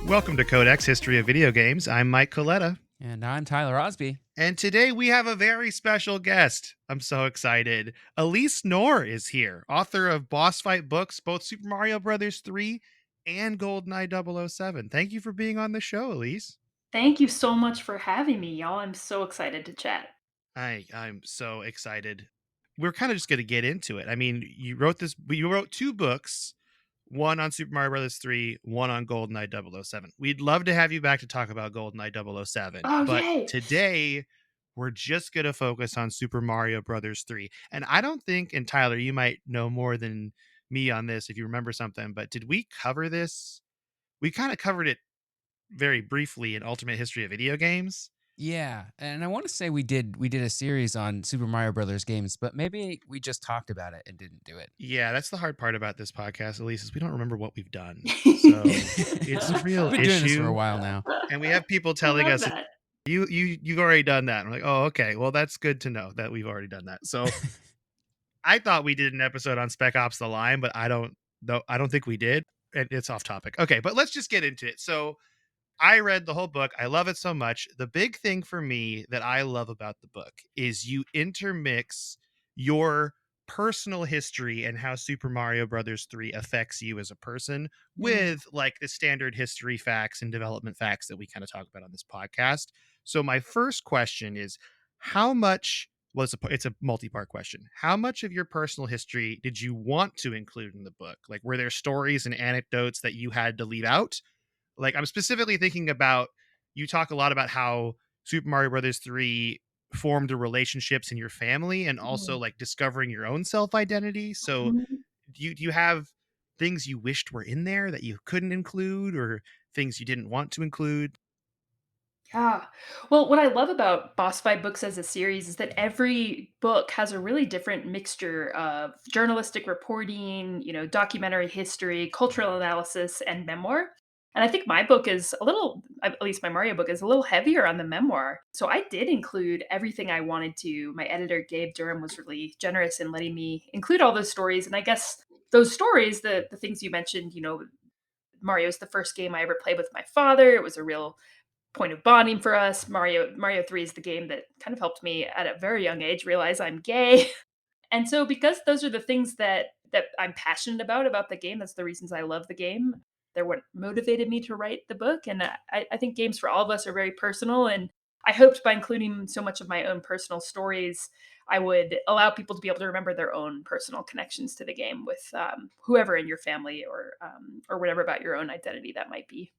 Welcome to Codex History of Video Games. I'm Mike Coletta. And I'm Tyler Osby. And today we have a very special guest. I'm so excited. Alyse Knorr is here, author of boss fight books, both Super Mario Bros. 3 and GoldenEye 007. Thank you for being on the show, Alyse. Thank you so much for having me, y'all. I'm so excited to chat. I'm so excited. We're kind of just going to get into it. I mean, you wrote two books, one on Super Mario Bros. 3, one on GoldenEye 007. We'd love to have you back to talk about GoldenEye 007, Oh, but yay! today we're just going to focus on Super Mario Bros. 3. And I don't think, and Tyler, you might know more than me on this if you remember something, but did we cover this? We kind of covered it very briefly in Ultimate History of Video Games. Yeah, and I want to say we did a series on Super Mario Brothers games, but maybe we just talked about it and didn't do it. Yeah, that's the hard part about this podcast, Alyse, is we don't remember what we've done. So it's a real We've been doing this for a issue. while now. And we have people I telling love us that. you've already done that. I'm like, oh, okay. Well, that's good to know that we've already done that. So I thought we did an episode on Spec Ops: The Line, but I don't think we did. And it's off topic. Okay, but let's just get into it. So I read the whole book. I love it so much. The big thing for me that I love about the book is you intermix your personal history and how Super Mario Brothers 3 affects you as a person with like the standard history facts and development facts that we kind of talk about on this podcast. So my first question is how much well, it's a multi-part question. How much of your personal history did you want to include in the book? Like, were there stories and anecdotes that you had to leave out? Like, I'm specifically thinking about, you talk a lot about how Super Mario Brothers 3 formed the relationships in your family and also Mhm. like discovering your own self-identity. So Mhm. do you have things you wished were in there that you couldn't include or things you didn't want to include? Yeah. Well, what I love about Boss Fight books as a series is that every book has a really different mixture of journalistic reporting, documentary history, cultural analysis, and memoir. And I think my book is at least my Mario book is a little heavier on the memoir. So I did include everything I wanted to. My editor, Gabe Durham, was really generous in letting me include all those stories. And I guess those stories, the things you mentioned, Mario's the first game I ever played with my father. It was a real point of bonding for us. Mario 3 is the game that kind of helped me at a very young age realize I'm gay. And so because those are the things that I'm passionate about the game, that's the reasons I love the game. They're what motivated me to write the book. And I think games for all of us are very personal. And I hoped by including so much of my own personal stories, I would allow people to be able to remember their own personal connections to the game with whoever in your family or whatever about your own identity that might be.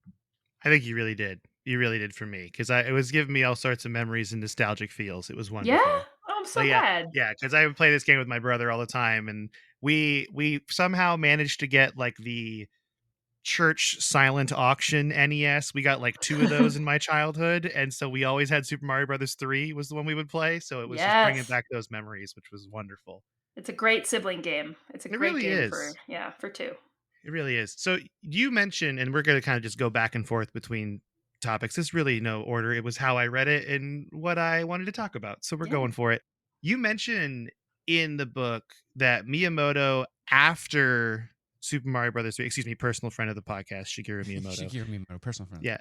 I think you really did. You really did for me because it was giving me all sorts of memories and nostalgic feels. It was Yeah? wonderful. Oh, I'm But so yeah, glad. yeah, because I would play this game with my brother all the time, and we somehow managed to get like the church silent auction NES. We got like two of those in my childhood, and so we always had Super Mario Brothers 3 was the one we would play. So it was just bringing Yes. back those memories, which was wonderful. It's a great sibling game. It's a It great really game for is. yeah, for 2. It really is. So you mentioned, and we're going to kind of just go back and forth between topics. There's really no order. It was how I read it and what I wanted to talk about. So we're Yeah. going for it. You mentioned in the book that Miyamoto, after Super Mario Brothers 3, excuse me, personal friend of the podcast, Shigeru Miyamoto. Shigeru Miyamoto, personal friend. Yeah.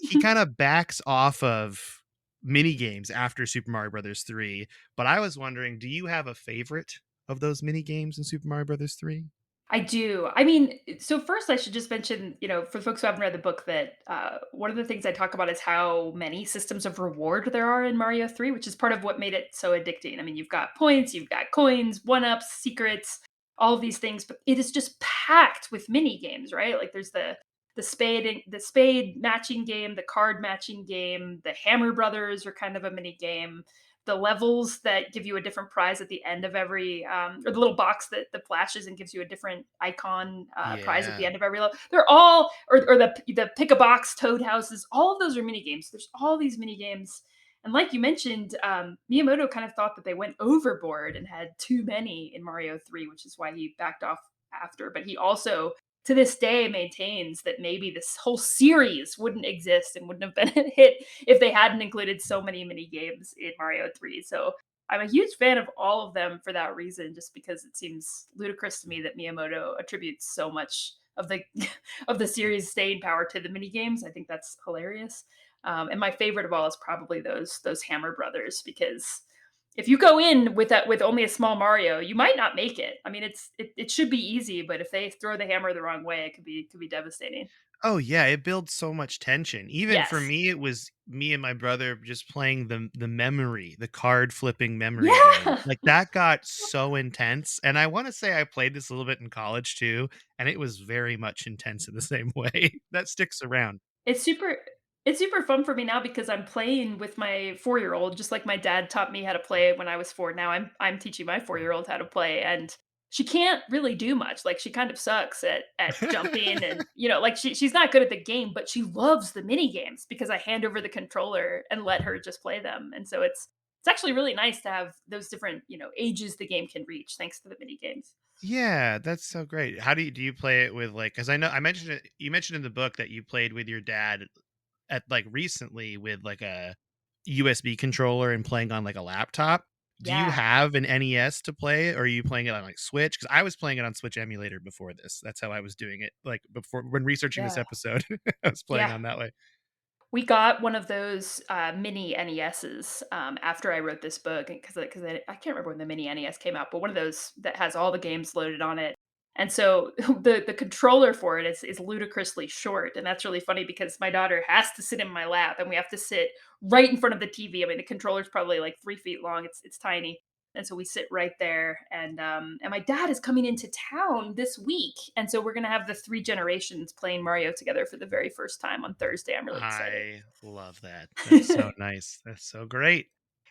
He kind of backs off of mini games after Super Mario Brothers 3. But I was wondering, do you have a favorite of those mini games in Super Mario Brothers 3? I do. I mean, so first I should just mention, for folks who haven't read the book, that one of the things I talk about is how many systems of reward there are in Mario 3, which is part of what made it so addicting. I mean, you've got points, you've got coins, one-ups, secrets, all of these things, but it is just packed with mini games, right? Like there's the spade matching game, the card matching game, the Hammer Brothers are kind of a mini game, the levels that give you a different prize at the end of every or the little box that flashes and gives you a different icon prize at Yeah. the end of every level. They're all or the pick a box toad houses. All of those are mini games. There's all these mini games. And like you mentioned, Miyamoto kind of thought that they went overboard and had too many in Mario 3, which is why he backed off after. But he also, to this day, maintains that maybe this whole series wouldn't exist and wouldn't have been a hit if they hadn't included so many mini games in Mario 3. So I'm a huge fan of all of them for that reason, just because it seems ludicrous to me that Miyamoto attributes so much of the of the series staying power to the mini games. I think that's hilarious. And my favorite of all is probably those Hammer Brothers, because if you go in with that with only a small Mario, you might not make it. I mean, it should be easy, but if they throw the hammer the wrong way, it could be devastating. Oh yeah, it builds so much tension. Even for Yes. me, it was me and my brother just playing the memory, the card flipping memory game. Yeah. Like that got so intense. And I want to say I played this a little bit in college too, and it was very much intense in the same way. That sticks around. It's super it's super fun for me now because I'm playing with my 4-year-old just like my dad taught me how to play when I was 4. Now I'm teaching my 4-year-old how to play, and she can't really do much. Like, she kind of sucks at jumping, and, like, she's not good at the game, but she loves the mini games because I hand over the controller and let her just play them, and so it's actually really nice to have those different, ages the game can reach thanks to the mini games. Yeah, that's so great. How do you play it with like, cuz I know I mentioned it, you mentioned in the book that you played with your dad at like recently with like a USB controller and playing on like a laptop. Do you Yeah. have an NES to play it, or are you playing it on like Switch? Because I was playing it on Switch emulator before this. That's how I was doing it. Like before when researching this Yeah. episode, I was playing Yeah. on that way. We got one of those, mini NESs, after I wrote this book, because I can't remember when the mini NES came out, but one of those that has all the games loaded on it, and so the controller for it is ludicrously short, and that's really funny because my daughter has to sit in my lap, and we have to sit right in front of the TV. I mean, the controller's probably, like, 3 feet long, it's tiny, and so we sit right there, and my dad is coming into town this week, and so we're gonna have the 3 generations playing Mario together for the very first time on Thursday. I'm really excited. I love that. That's so nice. That's so great.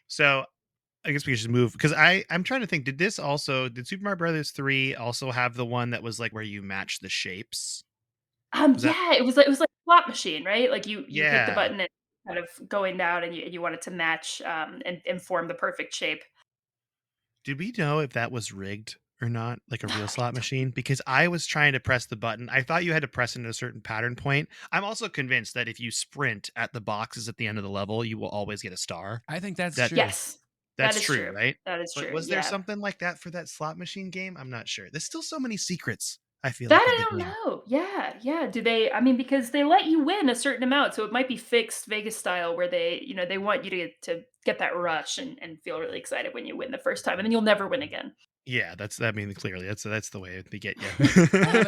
So I guess we should move because I'm trying to think. Did Super Mario Brothers 3 also have the one that was like where you match the shapes? Was that Yeah, it was like a slot machine, right? Like, you hit the yeah. button and kind of going down, and you want it to match, and form the perfect shape. Did we know if that was rigged or not, like a real I slot machine? Because I was trying to press the button. I thought you had to press it at a certain pattern point. I'm also convinced that if you sprint at the boxes at the end of the level, you will always get a star. I think that's That true. Yes, that that's is true, true. right? That is But true, was there yeah. something like that for that slot machine game? I'm not sure. There's still so many secrets, I feel That like, of the I don't game. know. Yeah, yeah. Do they I mean, because they let you win a certain amount, so it might be fixed Vegas style where they want you to get that rush and feel really excited when you win the first time, and then you'll never win again. Yeah, I mean, clearly that's the way they get you.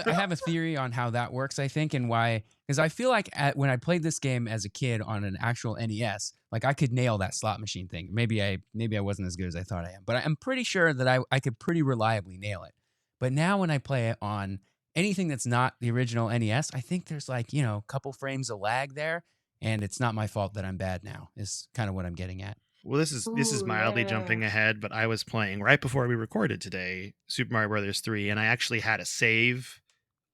I have a theory on how that works, I think, and why. Because I feel like when I played this game as a kid on an actual NES, like I could nail that slot machine thing. Maybe I wasn't as good as I thought I am, but I'm pretty sure that I could pretty reliably nail it. But now when I play it on anything that's not the original NES, I think there's like a couple frames of lag there, and it's not my fault that I'm bad now. Is kind of what I'm getting at. Well, this is Ooh, mildly yeah. jumping ahead, but I was playing right before we recorded today Super Mario Brothers 3, and I actually had a save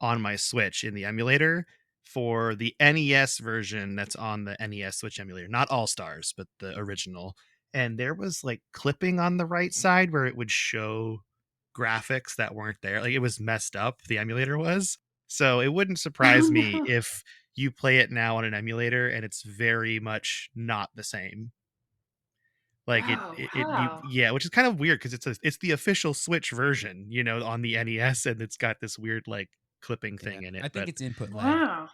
on my Switch in the emulator for the NES version that's on the NES Switch emulator. Not All Stars, but the original. And there was like clipping on the right side where it would show graphics that weren't there. Like it was messed up, the emulator was. So it wouldn't Oh, surprise me no. if you play it now on an emulator and it's very much not the same. Like Oh, wow. yeah, which is kind of weird because it's the official Switch version, on the NES, and it's got this weird like clipping Yeah, thing in I it. think But it's input lag. Wow.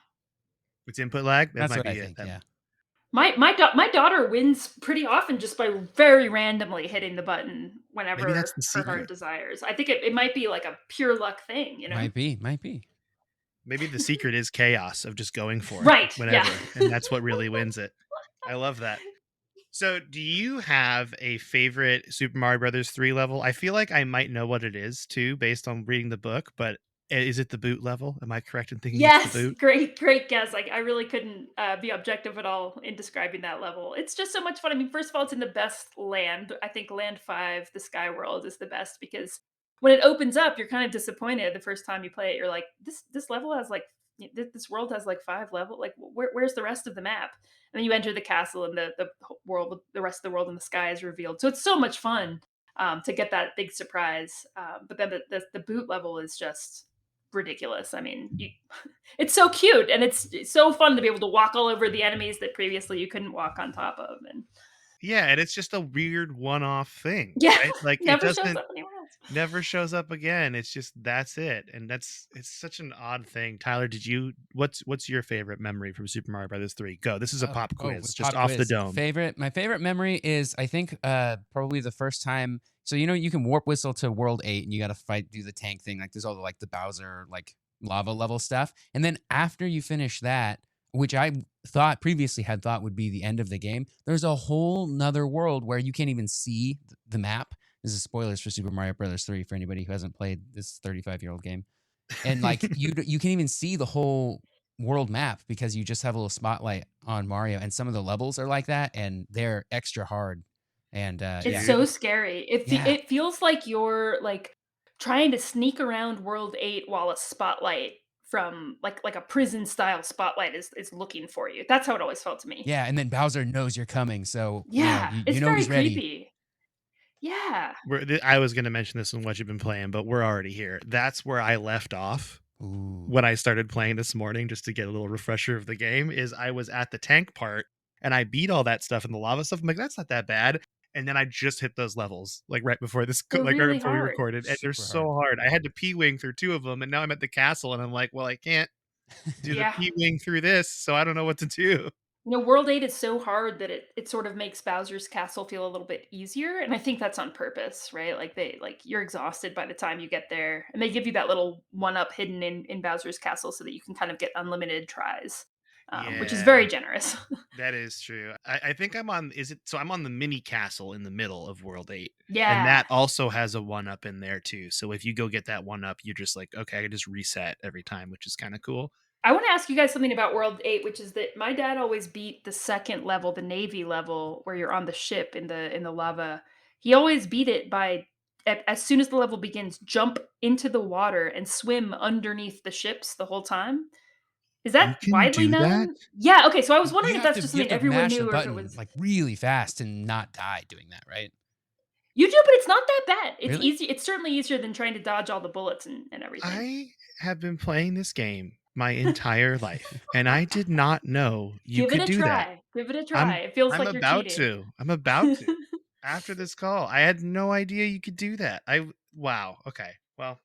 it's input lag. That That's might what I be it. think. Yeah. My daughter wins pretty often just by very randomly hitting the button Maybe that's whenever the her heart secret. desires. I think it might be like a pure luck thing, you know? Might be, might be. Maybe the secret is chaos of just going for it Right, yeah. whenever, and that's what really wins it. I love that. So, do you have a favorite Super Mario Brothers 3 level? I feel like I might know what it is too, based on reading the book, but is it the boot level? Am I correct in thinking it's the Yes, boot? great guess. Like, I really couldn't, be objective at all in describing that level. It's just so much fun. I mean, first of all, it's in the best land. I think Land 5, the Sky World, is the best because when it opens up, you're kind of disappointed the first time you play it. You're like, "This level has, like this world has, like, 5 level like, where's the rest of the map?" And then you enter the castle and the rest of the world in the sky is revealed. So it's so much fun, to get that big surprise, but then the boot level is just ridiculous. I mean, it's so cute and it's so fun to be able to walk all over the enemies that previously you couldn't walk on top of. And Yeah, and it's just a weird one-off thing, Yeah, right? Like, it never shows doesn't up anywhere else. never shows up again. It's just that's it, and it's such an odd thing. Tyler, did you what's your favorite memory from Super Mario Brothers 3? Go. This is a pop quiz, With just pop off the quiz. dome. My favorite memory is I think probably the first time. So you know you can warp whistle to World 8 and you got to fight do the tank thing. Like there's all the like the Bowser like lava level stuff. And then after you finish that, which I thought previously had thought would be the end of the game, there's a whole nother world where you can't even see the map. This is spoilers for Super Mario Brothers 3 for anybody who hasn't played this 35-year-old game. And like you can even see the whole world map because you just have a little spotlight on Mario, and some of the levels are like that, and they're extra hard. And It's yeah, so Dude, scary. yeah, It feels like you're, like, trying to sneak around World 8 while a spotlight from like a prison-style spotlight is looking for you. That's how it always felt to me. yeah. And then Bowser knows you're coming, so you know Yeah, you it's know very he's ready. creepy. Yeah. I was gonna mention this in what you've been playing, but we're already here. That's where I left off Ooh, when I started playing this morning, just to get a little refresher of the game, is I was at the tank part and I beat all that stuff and the lava stuff. I'm like, that's not that bad. And then I just hit those levels like right before this, They're like right really before we hard. recorded, and they're super hard. so hard. I had to P-wing through two of them, and now I'm at the castle, and I'm like, well, I can't do the Yeah. P-wing through this, so I don't know what to do. You know, World 8 is so hard that it sort of makes Bowser's Castle feel a little bit easier, and I think that's on purpose, right? Like, you're exhausted by the time you get there, and they give you that little one-up hidden in Bowser's Castle so that you can kind of get unlimited tries, which is Yeah, very generous. that is true. I think I'm on. Is it so? I'm on the mini castle in the middle of World 8, and Yeah. that also has a one up in there too. So if you go get that one up, you're just like, okay, I can just reset every time, which is kind of cool. I wanna ask you guys something about World 8, which is that my dad always beat the 2nd level, the Navy level, where you're on the ship in the lava. He always beat it by as soon as the level begins, jump into the water and swim underneath the ships the whole time. Is You that can widely do that. known? Yeah, okay, so I was wondering You if have that's to just you have something to everyone mash the knew or if it button was like really fast and not die doing that, right? you do, but it's not that bad. It's Really? easy it's certainly easier than trying to dodge all the bullets and everything. I have been playing this game my entire life, and I did not know you Give it could a do that. try. Give it a try. I'm It feels I'm like you're about cheating. to. I'm about to. After this call, I had no idea you could do that. Wow. Okay. Well,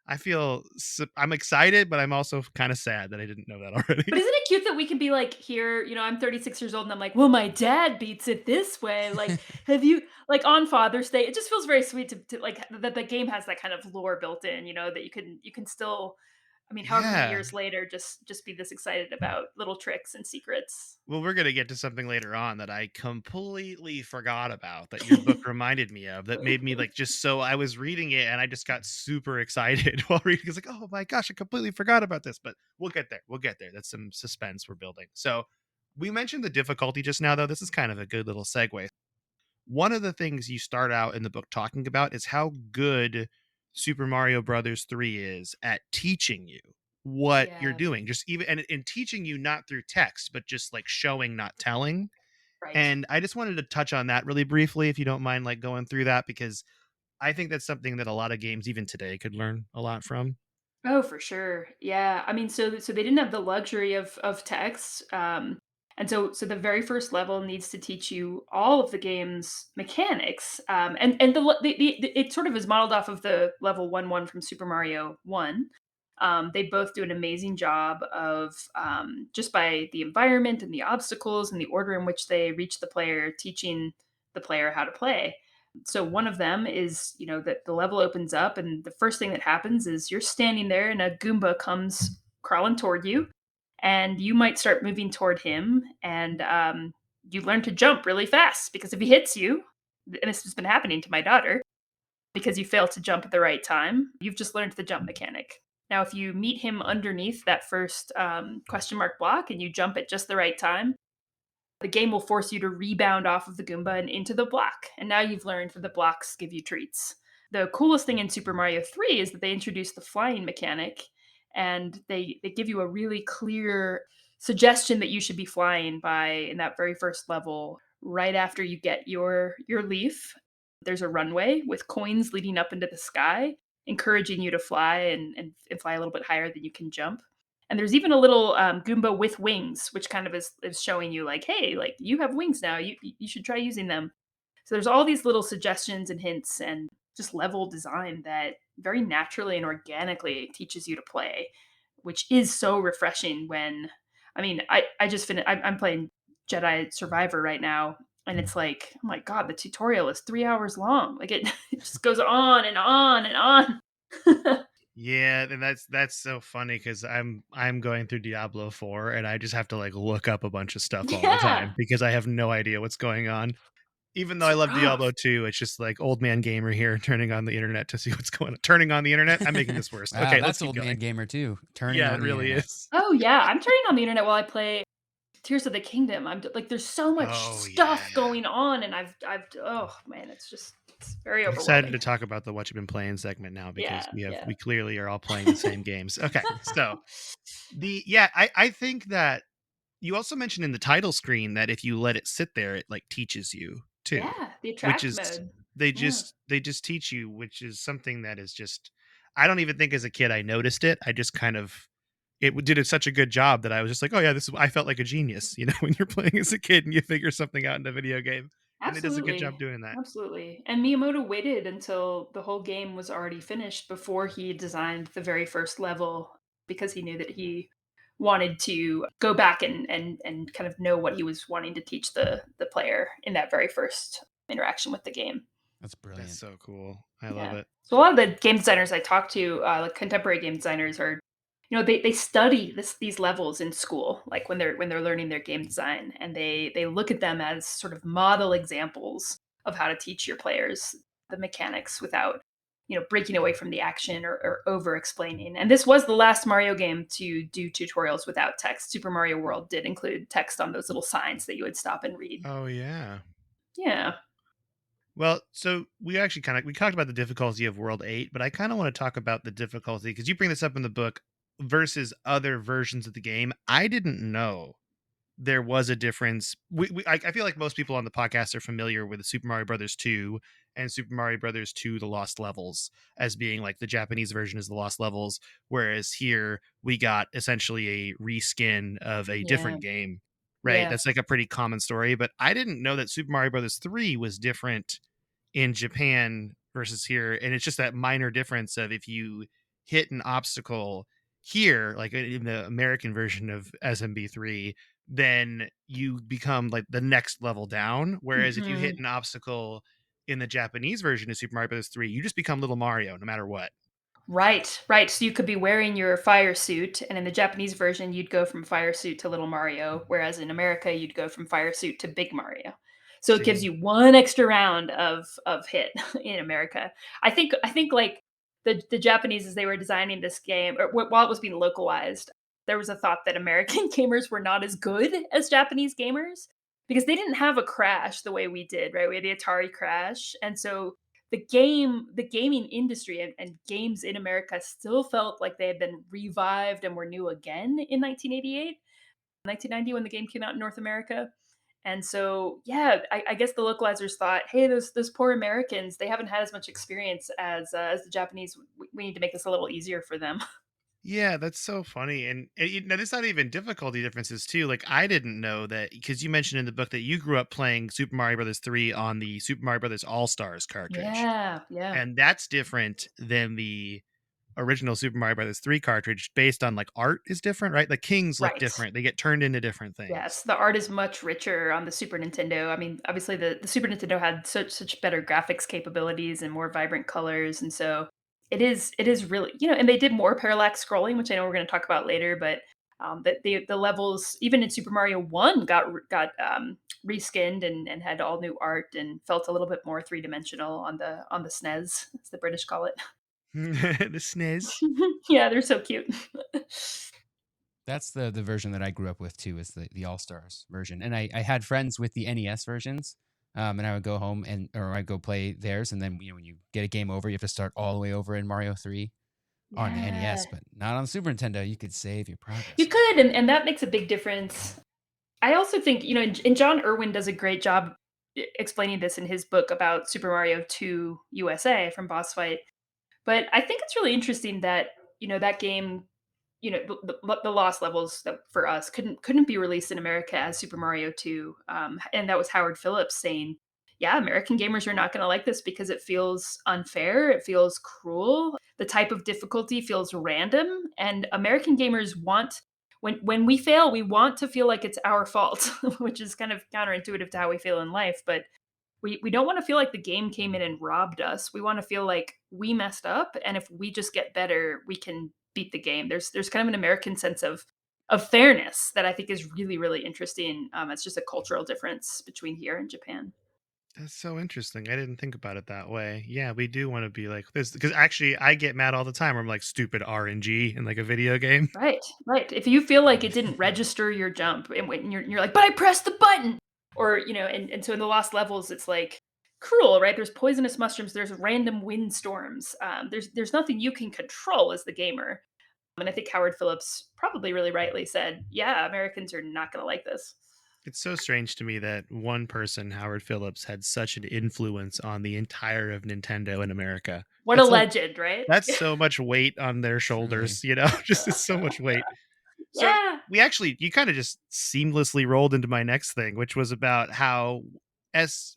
I'm excited, but I'm also kind of sad that I didn't know that But already. isn't it cute that we can be like, here, I'm 36 years old and I'm like, well, my dad beats it this way. Like, have you like on Father's Day? It just feels very sweet to like that the game has that kind of lore built in, that you can still, I mean, however many Yeah. years later, just be this excited about little tricks and secrets. Well, we're gonna get to something later on that I completely forgot about that your book reminded me of, that made me like just so I was reading it and I just got super excited while reading. It's like, oh my gosh, I completely forgot about this. But we'll get there. We'll get there. That's some suspense we're building. So we mentioned the difficulty just now, though. This is kind of a good little segue. One of the things you start out in the book talking about is how good Super Mario Brothers 3 is at teaching you what you're Yeah, doing. Just even and in teaching you not through text, but just like showing, not telling. right. And I just wanted to touch on that really briefly, if you don't mind, like going through that, because I think that's something that a lot of games, even today, could learn a lot from. Oh, for sure. Yeah. I mean, so they didn't have the luxury of text. And so the very first level needs to teach you all of the game's mechanics. And it sort of is modeled off of the level 1-1 from Super Mario 1. They both do an amazing job of just by the environment and the obstacles and the order in which they reach the player, teaching the player how to play. So one of them is, that the level opens up and the first thing that happens is you're standing there and a Goomba comes crawling toward you and you might start moving toward him and you learn to jump really fast because if he hits you, and this has been happening to my daughter, because you fail to jump at the right time, you've just learned the jump mechanic. Now, if you meet him underneath that first question mark block and you jump at just the right time, the game will force you to rebound off of the Goomba and into the block. And now you've learned that the blocks give you treats. The coolest thing in Super Mario 3 is that they introduced the flying mechanic and they give you a really clear suggestion that you should be flying by in that very first level right after you get your leaf. There's a runway with coins leading up into the sky, encouraging you to fly and fly a little bit higher than you can jump. And there's even a little Goomba with wings, which kind of is showing you like, hey, like you have wings now. You should try using them. So there's all these little suggestions and hints and just level design that very naturally and organically teaches you to play, which is so refreshing when I mean, I just finished I'm playing Jedi Survivor right now, and it's like, oh my god, the tutorial is 3 hours long. Like it, it just goes on and on and on. Yeah, and that's so funny because I'm going through Diablo 4 and I just have to like look up a bunch of stuff all the Yeah, time because I have no idea what's going on. Even though it's I love rough. Diablo 2, it's just like old man gamer here turning on the internet to see what's going on. Turning on the internet? I'm making this worse. Wow, Okay, let's that's keep old man going. gamer too, turning Yeah, it on the really internet. is. Oh yeah, I'm turning on the internet while I play Tears of the Kingdom. Like, there's so much Oh stuff yeah. going on, and I've oh man, it's very I'm excited overwhelming. to talk about the what you've been playing segment now because Yeah, yeah. we clearly are all playing the same games. Okay. So I think that you also mentioned in the title screen that if you let it sit there, it like teaches you too, Yeah, the which attract is mode. Yeah, they just teach you, which is something that is just I don't even think as a kid I noticed it. I just kind of did it such a good job that I was just like, oh yeah, this is I felt like a genius, when you're playing as a kid and you figure something out in a video game, and it does a good job absolutely. doing that. Absolutely. And Miyamoto waited until the whole game was already finished before he designed the very first level because he knew that he wanted to go back and kind of know what he was wanting to teach the player in that very first interaction with the game. That's That's brilliant. so cool. I love Yeah. it. So a lot of the game designers I talk to, like contemporary game designers, are, they study these levels in school, like when they're learning their game design, and they look at them as sort of model examples of how to teach your players the mechanics without, breaking away from the action or over explaining. And this was the last Mario game to do tutorials without text. Super Mario World did include text on those little signs that you would stop and read. Oh yeah. Yeah. Well, so we actually we talked about the difficulty of World 8, but I kind of want to talk about the difficulty because you bring this up in the book versus other versions of the game. I didn't know there was a difference. I feel like most people on the podcast are familiar with Super Mario Brothers 2 and Super Mario Brothers 2 The Lost Levels as being like the Japanese version is The Lost Levels, whereas here we got essentially a reskin of a Yeah. different game. Right? Yeah. That's like a pretty common story, but I didn't know that Super Mario Brothers 3 was different in Japan versus here. And it's just that minor difference of if you hit an obstacle here, like in the American version of SMB3, then you become like the next level down. Whereas if you hit Mhm. an obstacle in the Japanese version of Super Mario Bros. 3, you just become little Mario no matter what. Right, right. So you could be wearing your fire suit, and in the Japanese version, you'd go from fire suit to Little Mario, whereas in America, you'd go from fire suit to Big Mario. So it gives See. you one extra round of hit in America. I think like the Japanese, as they were designing this game, or while it was being localized, there was a thought that American gamers were not as good as Japanese gamers because they didn't have a crash the way we did, right? We had the Atari crash, and so the gaming industry and games in America still felt like they had been revived and were new again in 1988, 1990 when the game came out in North America. And so, yeah, I guess the localizers thought, hey, those poor Americans, they haven't had as much experience as the Japanese. We need to make this a little easier for them. Yeah, that's so funny. And it's not even difficulty differences too. Like I didn't know that because you mentioned in the book that you grew up playing Super Mario Brothers 3 on the Super Mario Brothers All Stars cartridge. Yeah, yeah, And that's different than the original Super Mario Brothers 3 cartridge based on like art is different, right? The kings look right. different. They get turned into different Yes, things. the art is much richer on the Super Nintendo. I mean, obviously the Super Nintendo had such better graphics capabilities and more vibrant colors, and so it is really, and they did more parallax scrolling, which I know we're going to talk about later. But the levels, even in Super Mario One, got reskinned and had all new art and felt a little bit more three dimensional on the SNES, as the British call it. The SNES. Yeah, they're so cute. That's the version that I grew up with too, is the All Stars version. And I had friends with the NES versions. And I would go home or I'd go play theirs, and then when you get a game over, you have to start all the way over in Mario 3 on the NES, Yeah, but not on Super Nintendo. You could save your progress you over could, and that makes a big difference. I also think, and John Irwin does a great job explaining this in his book about Super Mario 2 USA from Boss Fight. But I think it's really interesting that, that game, the lost levels that for us couldn't be released in America as Super Mario 2, and that was Howard Phillips saying, "Yeah, American gamers are not going to like this because it feels unfair, it feels cruel, the type of difficulty feels random, and American gamers want when we fail, we want to feel like it's our fault," which is kind of counterintuitive to how we feel in life, but we don't want to feel like the game came in and robbed us. We want to feel like we messed up, and if we just get better, we can beat the game. There's kind of an American sense of fairness that I think is really really interesting. It's just a cultural difference between here and Japan. That's so interesting. I didn't think about it that way. Yeah, we do want to be like this because actually I get mad all the time where I'm like stupid RNG in like a video game. Right, right. If you feel like it didn't register your jump, and when you're like, but I pressed the button, or and so in the lost levels, it's like cruel, right? There's poisonous mushrooms, there's random windstorms. There's nothing you can control as the gamer. And I think Howard Phillips probably really rightly said, "Yeah, Americans are not going to like this." It's so strange to me that one person, Howard Phillips, had such an influence on the entire of Nintendo in America. What a legend, right? That's so much weight on their Truly. shoulders, just it's so much weight. So Yeah, you kind of just seamlessly rolled into my next thing, which was about how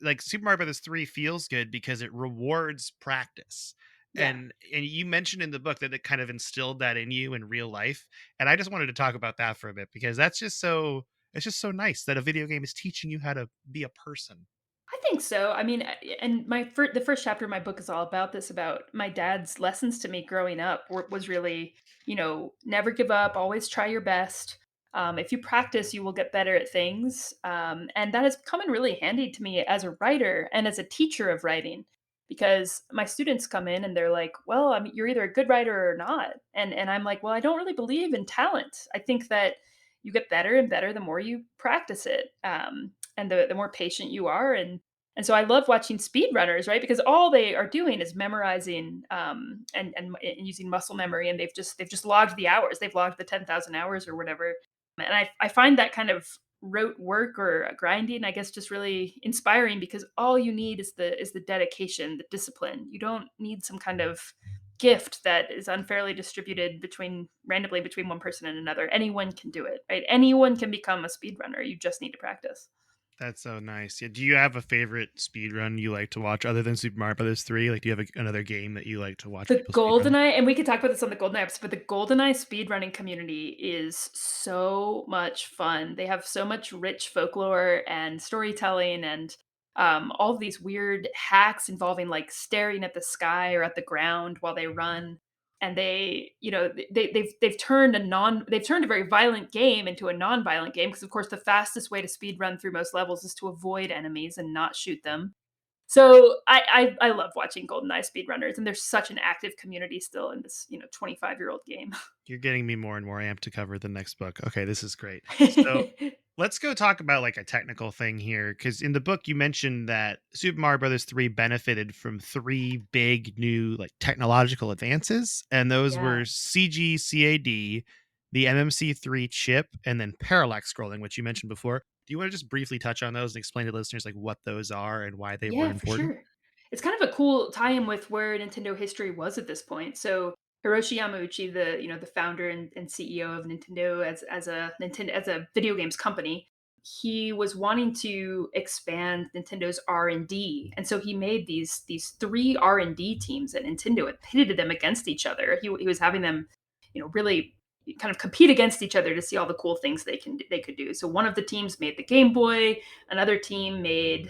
like Super Mario Brothers 3 feels good because it rewards practice. yeah. And you mentioned in the book that it kind of instilled that in you in real life. And I just wanted to talk about that for a bit because it's just so nice that a video game is teaching you how to be a person. I think so. I mean, and the first chapter of my book is all about this, about my dad's lessons to me growing up was really, never give up, always try your best. If you practice, you will get better at things. And that has come in really handy to me as a writer and as a teacher of writing, because my students come in and they're like, "Well, I mean, you're either a good writer or not," and I'm like, "Well, I don't really believe in talent. I think that you get better and better the more you practice it." And the more patient you are, and so I love watching speedrunners, right? Because all they are doing is memorizing, and using muscle memory, and they've just logged the hours. They've logged the 10,000 hours or whatever. And I find that kind of rote work or grinding, I guess, just really inspiring, because all you need is the dedication, the discipline. You don't need some kind of gift that is unfairly distributed randomly between one person and another. Anyone can do it, right? Anyone can become a speedrunner. You just need to practice. That's so nice. Yeah. Do you have a favorite speed run you like to watch other than Super Mario Brothers 3? Like, do you have another game that you like to watch The people speed run? GoldenEye, and we could talk about this on the GoldenEye episode, but the GoldenEye speedrunning community is so much fun. They have so much rich folklore and storytelling, and all of these weird hacks involving like staring at the sky or at the ground while they run. And they've turned a very violent game into a non-violent game, because of course the fastest way to speed run through most levels is to avoid enemies and not shoot them. So I love watching GoldenEye speedrunners, and there's such an active community still in this 25-year-old game. You're getting me more and more amped to cover the next book. Okay, this is great. So let's go talk about like a technical thing here, because in the book you mentioned that Super Mario Brothers 3 benefited from three big new like technological advances, and those Yeah. were CGCAD, the MMC3 chip, and then parallax scrolling, which you mentioned before. Do you want to just briefly touch on those and explain to listeners like what those are and why they were Yeah, for important? sure. It's kind of a cool tie-in with where Nintendo history was at this point. So Hiroshi Yamauchi, the founder and CEO of Nintendo as a video games company, he was wanting to expand Nintendo's R&D, and so he made these three R&D teams at Nintendo and pitted them against each other. He was having them, really kind of compete against each other to see all the cool things they could do. So one of the teams made the Game Boy, another team made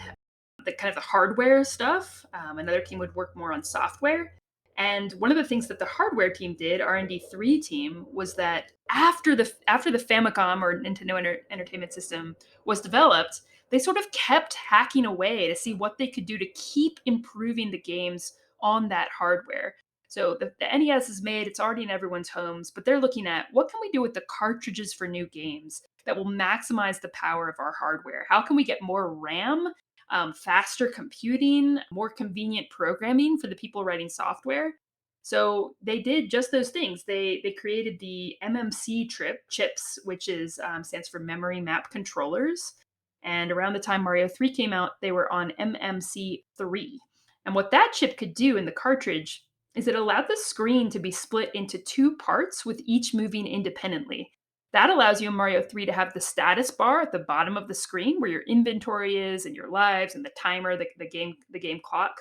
the kind of the hardware stuff. Another team would work more on software. And one of the things that the hardware team did, R&D 3 team, was that after the Famicom or Nintendo Entertainment System was developed, they sort of kept hacking away to see what they could do to keep improving the games on that hardware. So the NES is made, it's already in everyone's homes, but they're looking at what can we do with the cartridges for new games that will maximize the power of our hardware? How can we get more RAM, faster computing, more convenient programming for the people writing software? So they did just those things. They created the MMC chips, which is stands for memory map controllers. And around the time Mario 3 came out, they were on MMC 3. And what that chip could do in the cartridge, is it allowed the screen to be split into two parts with each moving independently. That allows you in Mario 3 to have the status bar at the bottom of the screen where your inventory is and your lives and the timer, the game clock.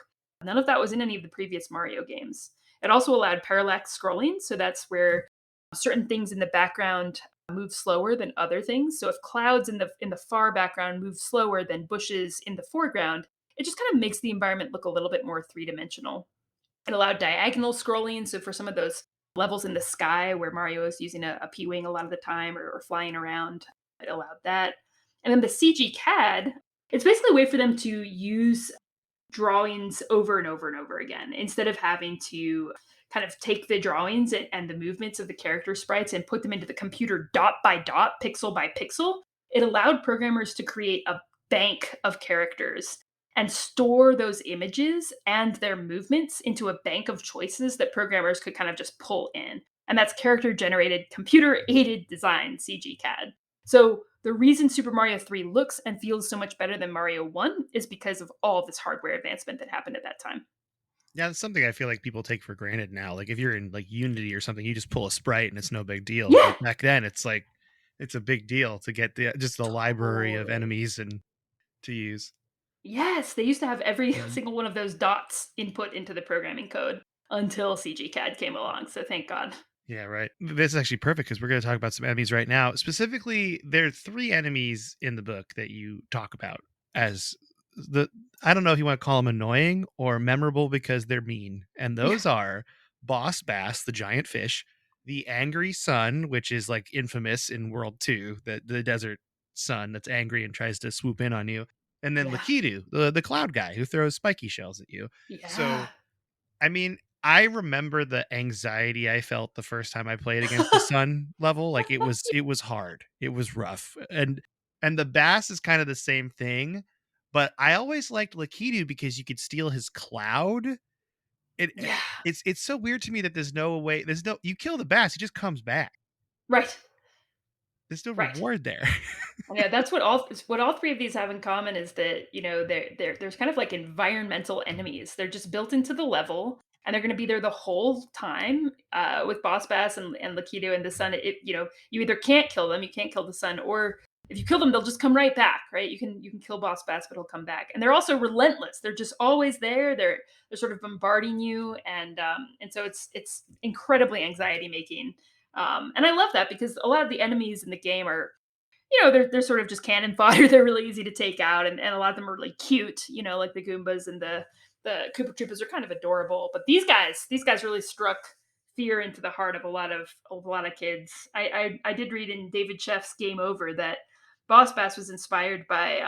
None of that was in any of the previous Mario games. It also allowed parallax scrolling, so that's where certain things in the background move slower than other things. So if clouds in the far background move slower than bushes in the foreground, it just kind of makes the environment look a little bit more three-dimensional. It allowed diagonal scrolling, so for some of those levels in the sky where Mario is using a P-wing a lot of the time or flying around, it allowed that. And then the CG CAD, it's basically a way for them to use drawings over and over and over again instead of having to kind of take the drawings and the movements of the character sprites and put them into the computer dot by dot, pixel by pixel. It allowed programmers to create a bank of characters and store those images and their movements into a bank of choices that programmers could kind of just pull in. And that's character generated, computer aided design, CG CAD. So the reason Super Mario 3 looks and feels so much better than Mario 1 is because of all of this hardware advancement that happened at that time. Yeah, it's something I feel like people take for granted now. Like if you're in like Unity or something, you just pull a sprite and it's no big deal. Yeah, But back then, it's like it's a big deal to get the library of totally. enemies and to use. Yes, they used to have every Um, single one of those dots input into the programming code until CG CAD came along. So thank God. Yeah, right. This is actually perfect because we're going to talk about some enemies right now. Specifically, there are three enemies in the book that you talk about as the I don't know if you want to call them annoying or memorable because they're mean. And Yeah. those are Boss Bass, the giant fish, the angry sun, which is like infamous in World 2, the desert sun that's angry and tries to swoop in on you. And then Yeah. Lakitu, the cloud guy who throws spiky shells at you. Yeah. So I mean, I remember the anxiety I felt the first time I played against the Sun level. Like it was hard. It was rough. And the Bass is kind of the same thing, but I always liked Lakitu because you could steal his cloud. It Yeah. it's so weird to me that there's no you kill the Bass, he just comes back. Right. There's no Right. reward there. Yeah, that's what all three of these have in common is that, there's kind of like environmental enemies. They're just built into the level and they're going to be there the whole time. With Boss Bass and Lakitu and the Sun, you either can't kill them, you can't kill the Sun, or if you kill them, they'll just come right back, right? You can kill Boss Bass, but he'll come back. And they're also relentless. They're just always there. They're sort of bombarding you, and so it's incredibly anxiety making. And I love that because a lot of the enemies in the game are, they're sort of just cannon fodder. They're really easy to take out, and a lot of them are really cute. Like the Goombas and the Koopa Troopas are kind of adorable. But these guys really struck fear into the heart of a lot of kids. I did read in David Sheff's Game Over that Boss Bass was inspired by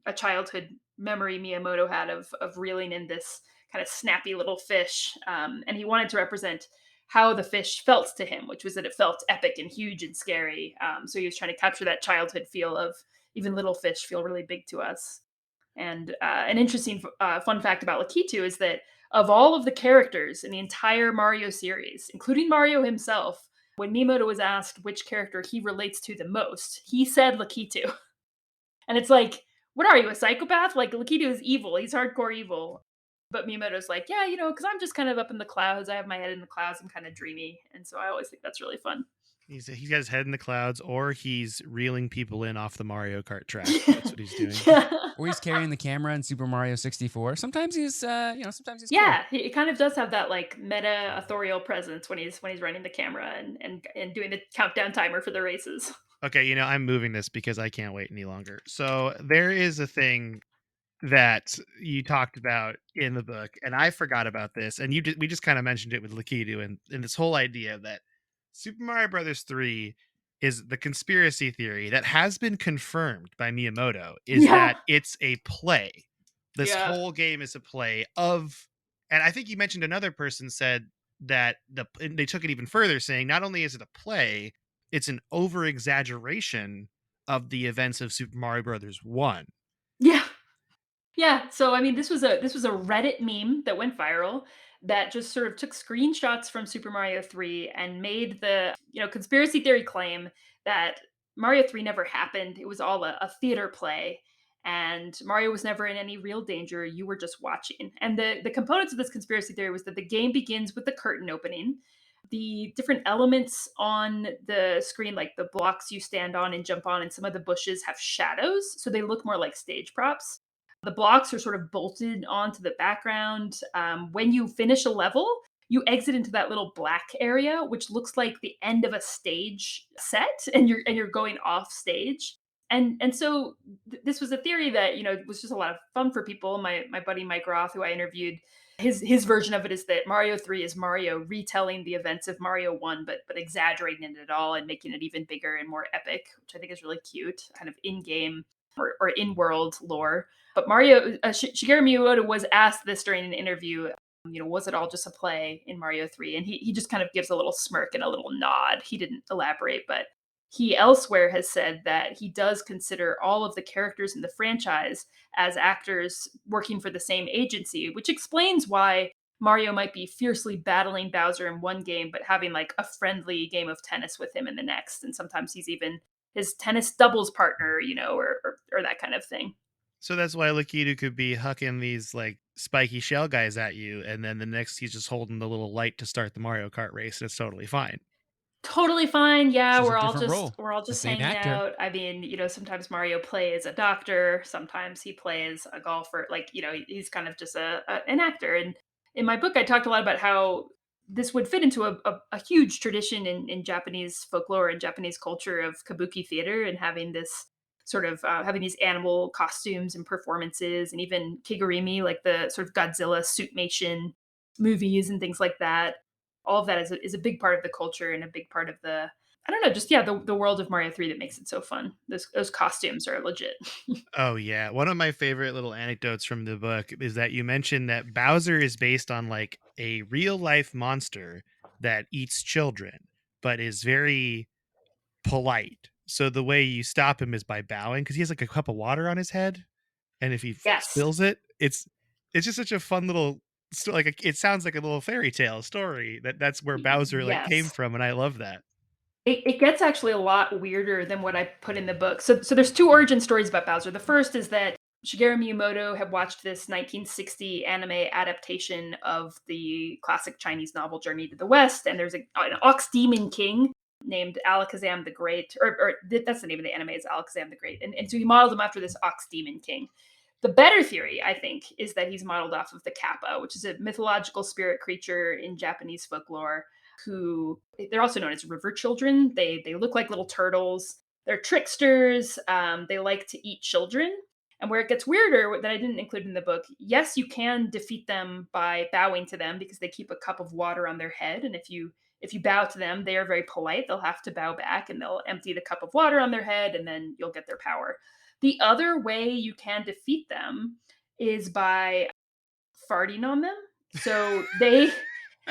a childhood memory Miyamoto had of reeling in this kind of snappy little fish, and he wanted to represent how the fish felt to him, which was that it felt epic and huge and scary. So he was trying to capture that childhood feel of even little fish feel really big to us. And an interesting fun fact about Lakitu is that of all of the characters in the entire Mario series, including Mario himself, when Miyamoto was asked which character he relates to the most, he said Lakitu. And it's like, what are you, a psychopath? Like, Lakitu is evil. He's hardcore evil. But Miyamoto's like, yeah, because I'm just kind of up in the clouds. I have my head in the clouds. I'm kind of dreamy. And so I always think that's really fun. He's got his head in the clouds, or he's reeling people in off the Mario Kart track. That's what he's doing. Yeah. Or he's carrying the camera in Super Mario 64. Sometimes sometimes he's cool. Yeah, he kind of does have that like meta authorial presence when he's running the camera and doing the countdown timer for the races. Okay, I'm moving this because I can't wait any longer. So there is a thing that you talked about in the book, and I forgot about this, and we just kind of mentioned it with Lakitu and this whole idea that Super Mario Brothers 3 is the conspiracy theory that has been confirmed by Miyamoto is Yeah. that it's a play. This Yeah. whole game is a play of, and I think you mentioned another person said that they took it even further, saying not only is it a play, it's an over exaggeration of the events of Super Mario Brothers 1. Yeah. Yeah, so I mean, this was a Reddit meme that went viral that just sort of took screenshots from Super Mario 3 and made the, conspiracy theory claim that Mario 3 never happened. It was all a theater play. and Mario was never in any real danger. You were just watching. And the components of this conspiracy theory was that the game begins with the curtain opening. The different elements on the screen, like the blocks you stand on and jump on, and some of the bushes have shadows, so they look more like stage props. The blocks are sort of bolted onto the background. When you finish a level, you exit into that little black area, which looks like the end of a stage set, and you're going off stage. And so this was a theory that was just a lot of fun for people. My buddy Mike Roth, who I interviewed, his version of it is that Mario 3 is Mario retelling the events of Mario 1, but exaggerating it all and making it even bigger and more epic, which I think is really cute, kind of in-game or in-world lore. But Shigeru Miyamoto was asked this during an interview, was it all just a play in Mario 3? And he just kind of gives a little smirk and a little nod. He didn't elaborate, but he elsewhere has said that he does consider all of the characters in the franchise as actors working for the same agency, which explains why Mario might be fiercely battling Bowser in one game, but having like a friendly game of tennis with him in the next. And sometimes he's even his tennis doubles partner, or that kind of thing. So that's why Lakitu could be hucking these like spiky shell guys at you, and then the next he's just holding the little light to start the Mario Kart race, and it's totally fine. Totally fine. It's Yeah, just a we're all different just role. we're all It's the just same hanging actor. out. I mean, sometimes Mario plays a doctor, sometimes he plays a golfer. Like, he's kind of just an actor. And in my book, I talked a lot about how this would fit into a huge tradition in Japanese folklore and Japanese culture of kabuki theater, and having this sort of having these animal costumes and performances, and even kigurumi, like the sort of Godzilla suitmation movies and things like that. All of that is a big part of the culture and a big part of the, I don't know, just yeah, the world of Mario 3 that makes it so fun. Those costumes are legit. Oh yeah, one of my favorite little anecdotes from the book is that you mentioned that Bowser is based on like a real life monster that eats children, but is very polite. So the way you stop him is by bowing because he has like a cup of water on his head, and if he Yes. spills it, it's just such a fun little like it sounds like a little fairy tale story that's where Bowser like came Yes. from, and I love that. It gets actually a lot weirder than what I put in the book. So there's two origin stories about Bowser. The first is that Shigeru Miyamoto had watched this 1960 anime adaptation of the classic Chinese novel Journey to the West, and there's an ox demon king named Alakazam the Great, that's the name of the anime, is Alakazam the Great, and so he modeled him after this ox demon king. The better theory, I think, is that he's modeled off of the Kappa, which is a mythological spirit creature in Japanese folklore, who they're also known as river children. They look like little turtles. They're tricksters. They like to eat children. And where it gets weirder, that I didn't include in the book, yes, you can defeat them by bowing to them because they keep a cup of water on their head, and if you bow to them, they are very polite. They'll have to bow back, and they'll empty the cup of water on their head, and then you'll get their power. The other way you can defeat them is by farting on them. So they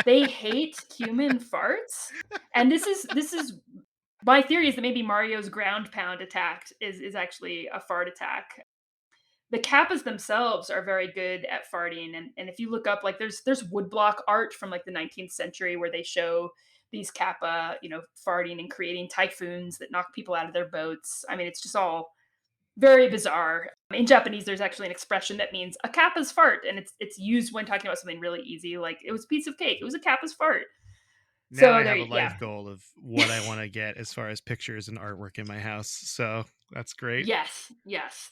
hate human farts. And this is my theory is that maybe Mario's ground pound attack is actually a fart attack. The Kappas themselves are very good at farting, and if you look up, like, there's woodblock art from like the 19th century where they show these Kappa, farting and creating typhoons that knock people out of their boats. I mean, it's just all very bizarre. In Japanese, there's actually an expression that means a kappa's fart, and it's used when talking about something really easy, like it was a piece of cake. It was a kappa's fart. Now So I there, have a yeah, life goal of what I want to get as far as pictures and artwork in my house. So that's great. yes, yes.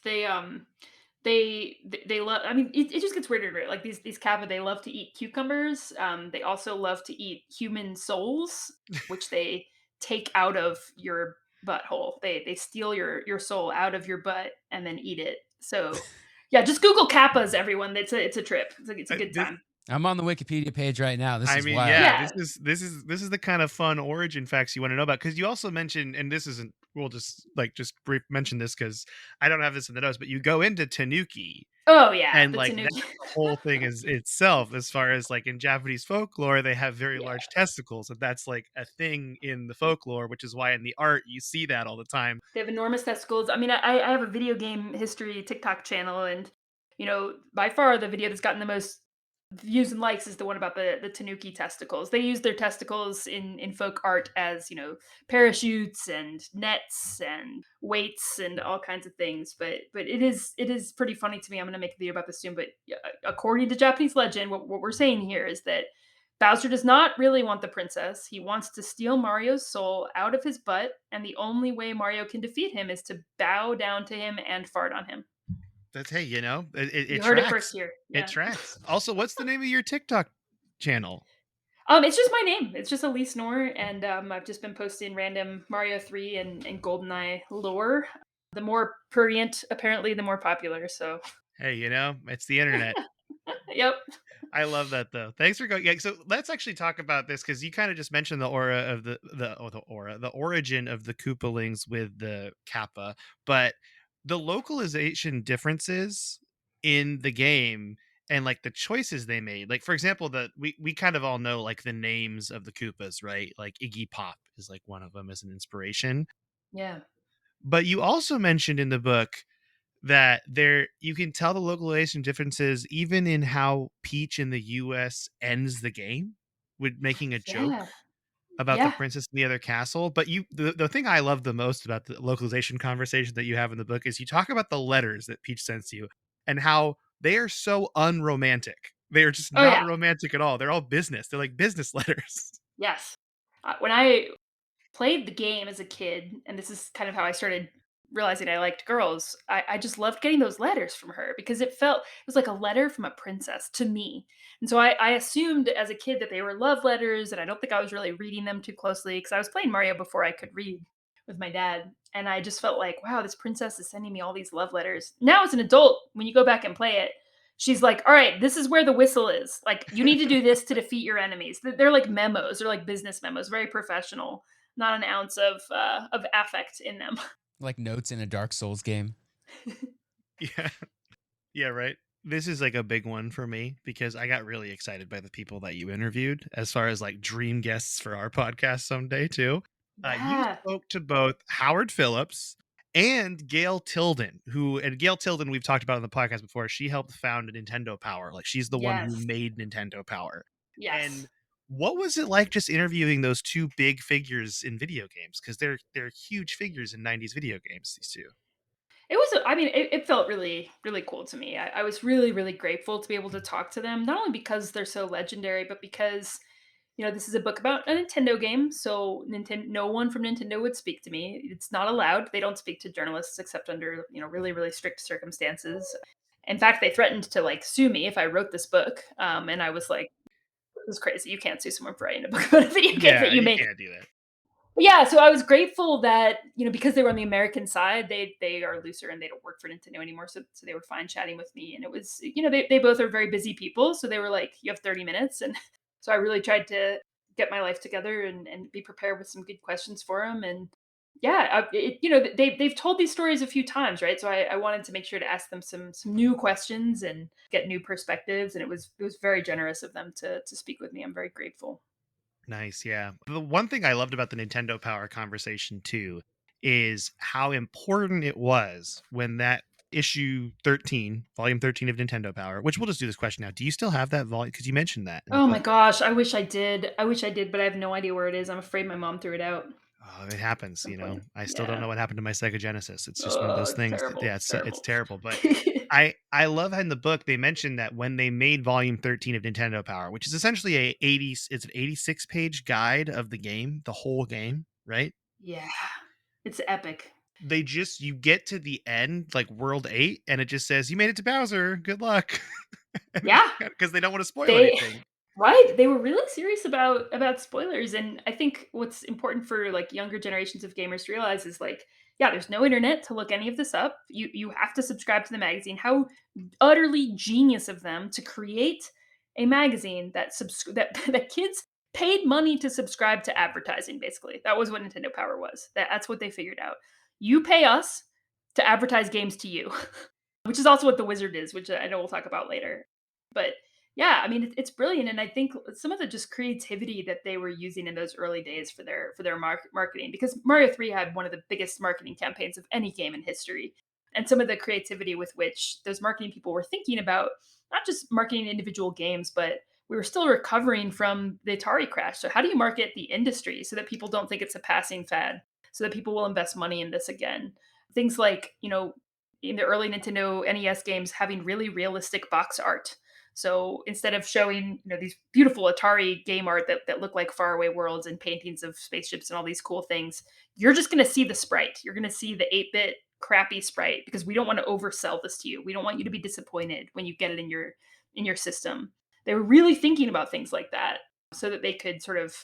They love. I mean, it just gets weirder and weirder. Like these kappa, they love to eat cucumbers. They also love to eat human souls, which they take out of your butthole. They steal your soul out of your butt and then eat it. So yeah, just Google kappas, everyone. It's a trip. It's a good This time. I'm on the Wikipedia page right now. This I is mean, wild. yeah, Yeah. this is the kind of fun origin facts you want to know about because you also mentioned, and this isn't. We'll just brief mention this because I don't have this in the notes, but you go into Tanuki, Oh yeah, and the like that's Tanuki. the whole thing is itself. As far as like in Japanese folklore, they have very Yeah. large testicles, and that's like a thing in the folklore, which is why in the art you see that all the time. They have enormous testicles. I mean, I have a video game history TikTok channel, and by far the video that's gotten the most Views and likes is the one about the tanuki testicles. They use their testicles in folk art as, parachutes and nets and weights and all kinds of things. But it is pretty funny to me. I'm gonna make a video about this soon. But according to Japanese legend, what we're saying here is that Bowser does not really want the princess. He wants to steal Mario's soul out of his butt, and the only way Mario can defeat him is to bow down to him and fart on him. That's hey, it You heard it first tracks. here. It Yeah. tracks. Also, what's the name of your TikTok channel? It's just my name. It's just Alyse Knorr, and I've just been posting random Mario 3 and GoldenEye lore. The more prurient, apparently, the more popular. So, Hey, it's the internet. yep. I love that though. Thanks for going. Yeah, so let's actually talk about this because you kind of just mentioned the aura of the origin of the Koopalings with the Kappa, but the localization differences in the game and like the choices they made. Like for example, we kind of all know like the names of the Koopas, right? Like Iggy Pop is like one of them as an inspiration. Yeah. But you also mentioned in the book that there you can tell the localization differences even in how Peach in the US ends the game with making a joke Yeah. about the Yeah. princess in the other castle. But the thing I love the most about the localization conversation that you have in the book is you talk about the letters that Peach sends you and how they are so unromantic. They are just Oh, not yeah. romantic at all. They're all business. They're like business letters. Yes. When I played the game as a kid, and this is kind of how I started realizing I liked girls. I just loved getting those letters from her because it was like a letter from a princess to me. And so I assumed as a kid that they were love letters, and I don't think I was really reading them too closely because I was playing Mario before I could read with my dad. And I just felt like, wow, this princess is sending me all these love letters. Now, as an adult, when you go back and play it, she's like, all right, this is where the whistle is. Like, you need to do this to defeat your enemies. They're like memos, they're like business memos, very professional, not an ounce of affect in them. Like notes in a Dark Souls game. Yeah. Yeah, right. This is like a big one for me because I got really excited by the people that you interviewed as far as like dream guests for our podcast someday too. You Yeah. spoke to both Howard Phillips and Gail Tilden, and Gail Tilden we've talked about on the podcast before. She helped found Nintendo Power. Like she's the one who Yes. made Nintendo Power. Yes. And what was it like just interviewing those two big figures in video games? Because they're huge figures in 90s video games, these two. It was, I mean, it felt really, really cool to me. I was really, really grateful to be able to talk to them, not only because they're so legendary, but because, this is a book about a Nintendo game. So no one from Nintendo would speak to me. It's not allowed. They don't speak to journalists except under, really, really strict circumstances. In fact, they threatened to like sue me if I wrote this book. And I was like, this is crazy. You can't sue someone for writing a book about a video game that Yeah, you you made. can't do that. Yeah, so I was grateful that, because they were on the American side, they are looser and they don't work for Nintendo anymore. So they were fine chatting with me. And it was, they both are very busy people. So they were like, you have 30 minutes. And so I really tried to get my life together and be prepared with some good questions for them. And yeah, they've told these stories a few times, right? So I wanted to make sure to ask them some new questions and get new perspectives. And it was very generous of them to speak with me. I'm very grateful. Nice, yeah. The one thing I loved about the Nintendo Power conversation too is how important it was when that issue 13, volume 13 of Nintendo Power, which we'll just do this question now. Do you still have that volume? Because you mentioned that in the Oh my book. gosh, I wish I did. I wish I did, but I have no idea where it is. I'm afraid my mom threw it out at Oh, it happens, some point. I still don't Yeah. know what happened to my Sega Genesis. It's just one of Oh, those it's things. terrible. Yeah, It's it's terrible. terrible. But I love how in the book they mentioned that when they made volume 13 of Nintendo Power, which is essentially it's an 86 page guide of the game, the whole game, right? Yeah. It's epic. You get to the end, like world 8, and it just says you made it to Bowser, good luck. And Yeah. because they don't want to spoil They anything. right, they were really serious about spoilers, and I think what's important for, like, younger generations of gamers to realize is, like, yeah, there's no internet to look any of this up. You have to subscribe to the magazine. How utterly genius of them to create a magazine that kids paid money to subscribe to advertising, basically. That was what Nintendo Power was. That's what they figured out. You pay us to advertise games to you, which is also what the Wizard is, which I know we'll talk about later. But yeah, I mean, it's brilliant, and I think some of the just creativity that they were using in those early days for their marketing, because Mario 3 had one of the biggest marketing campaigns of any game in history. and some of the creativity with which those marketing people were thinking about not just marketing individual games, but we were still recovering from the Atari crash. So how do you market the industry so that people don't think it's a passing fad, so that people will invest money in this again? Things like, in the early Nintendo NES games having really realistic box art. So instead of showing, these beautiful Atari game art that look like faraway worlds and paintings of spaceships and all these cool things, you're just going to see the sprite. You're going to see the 8-bit crappy sprite because we don't want to oversell this to you. We don't want you to be disappointed when you get it in your system. They were really thinking about things like that so that they could sort of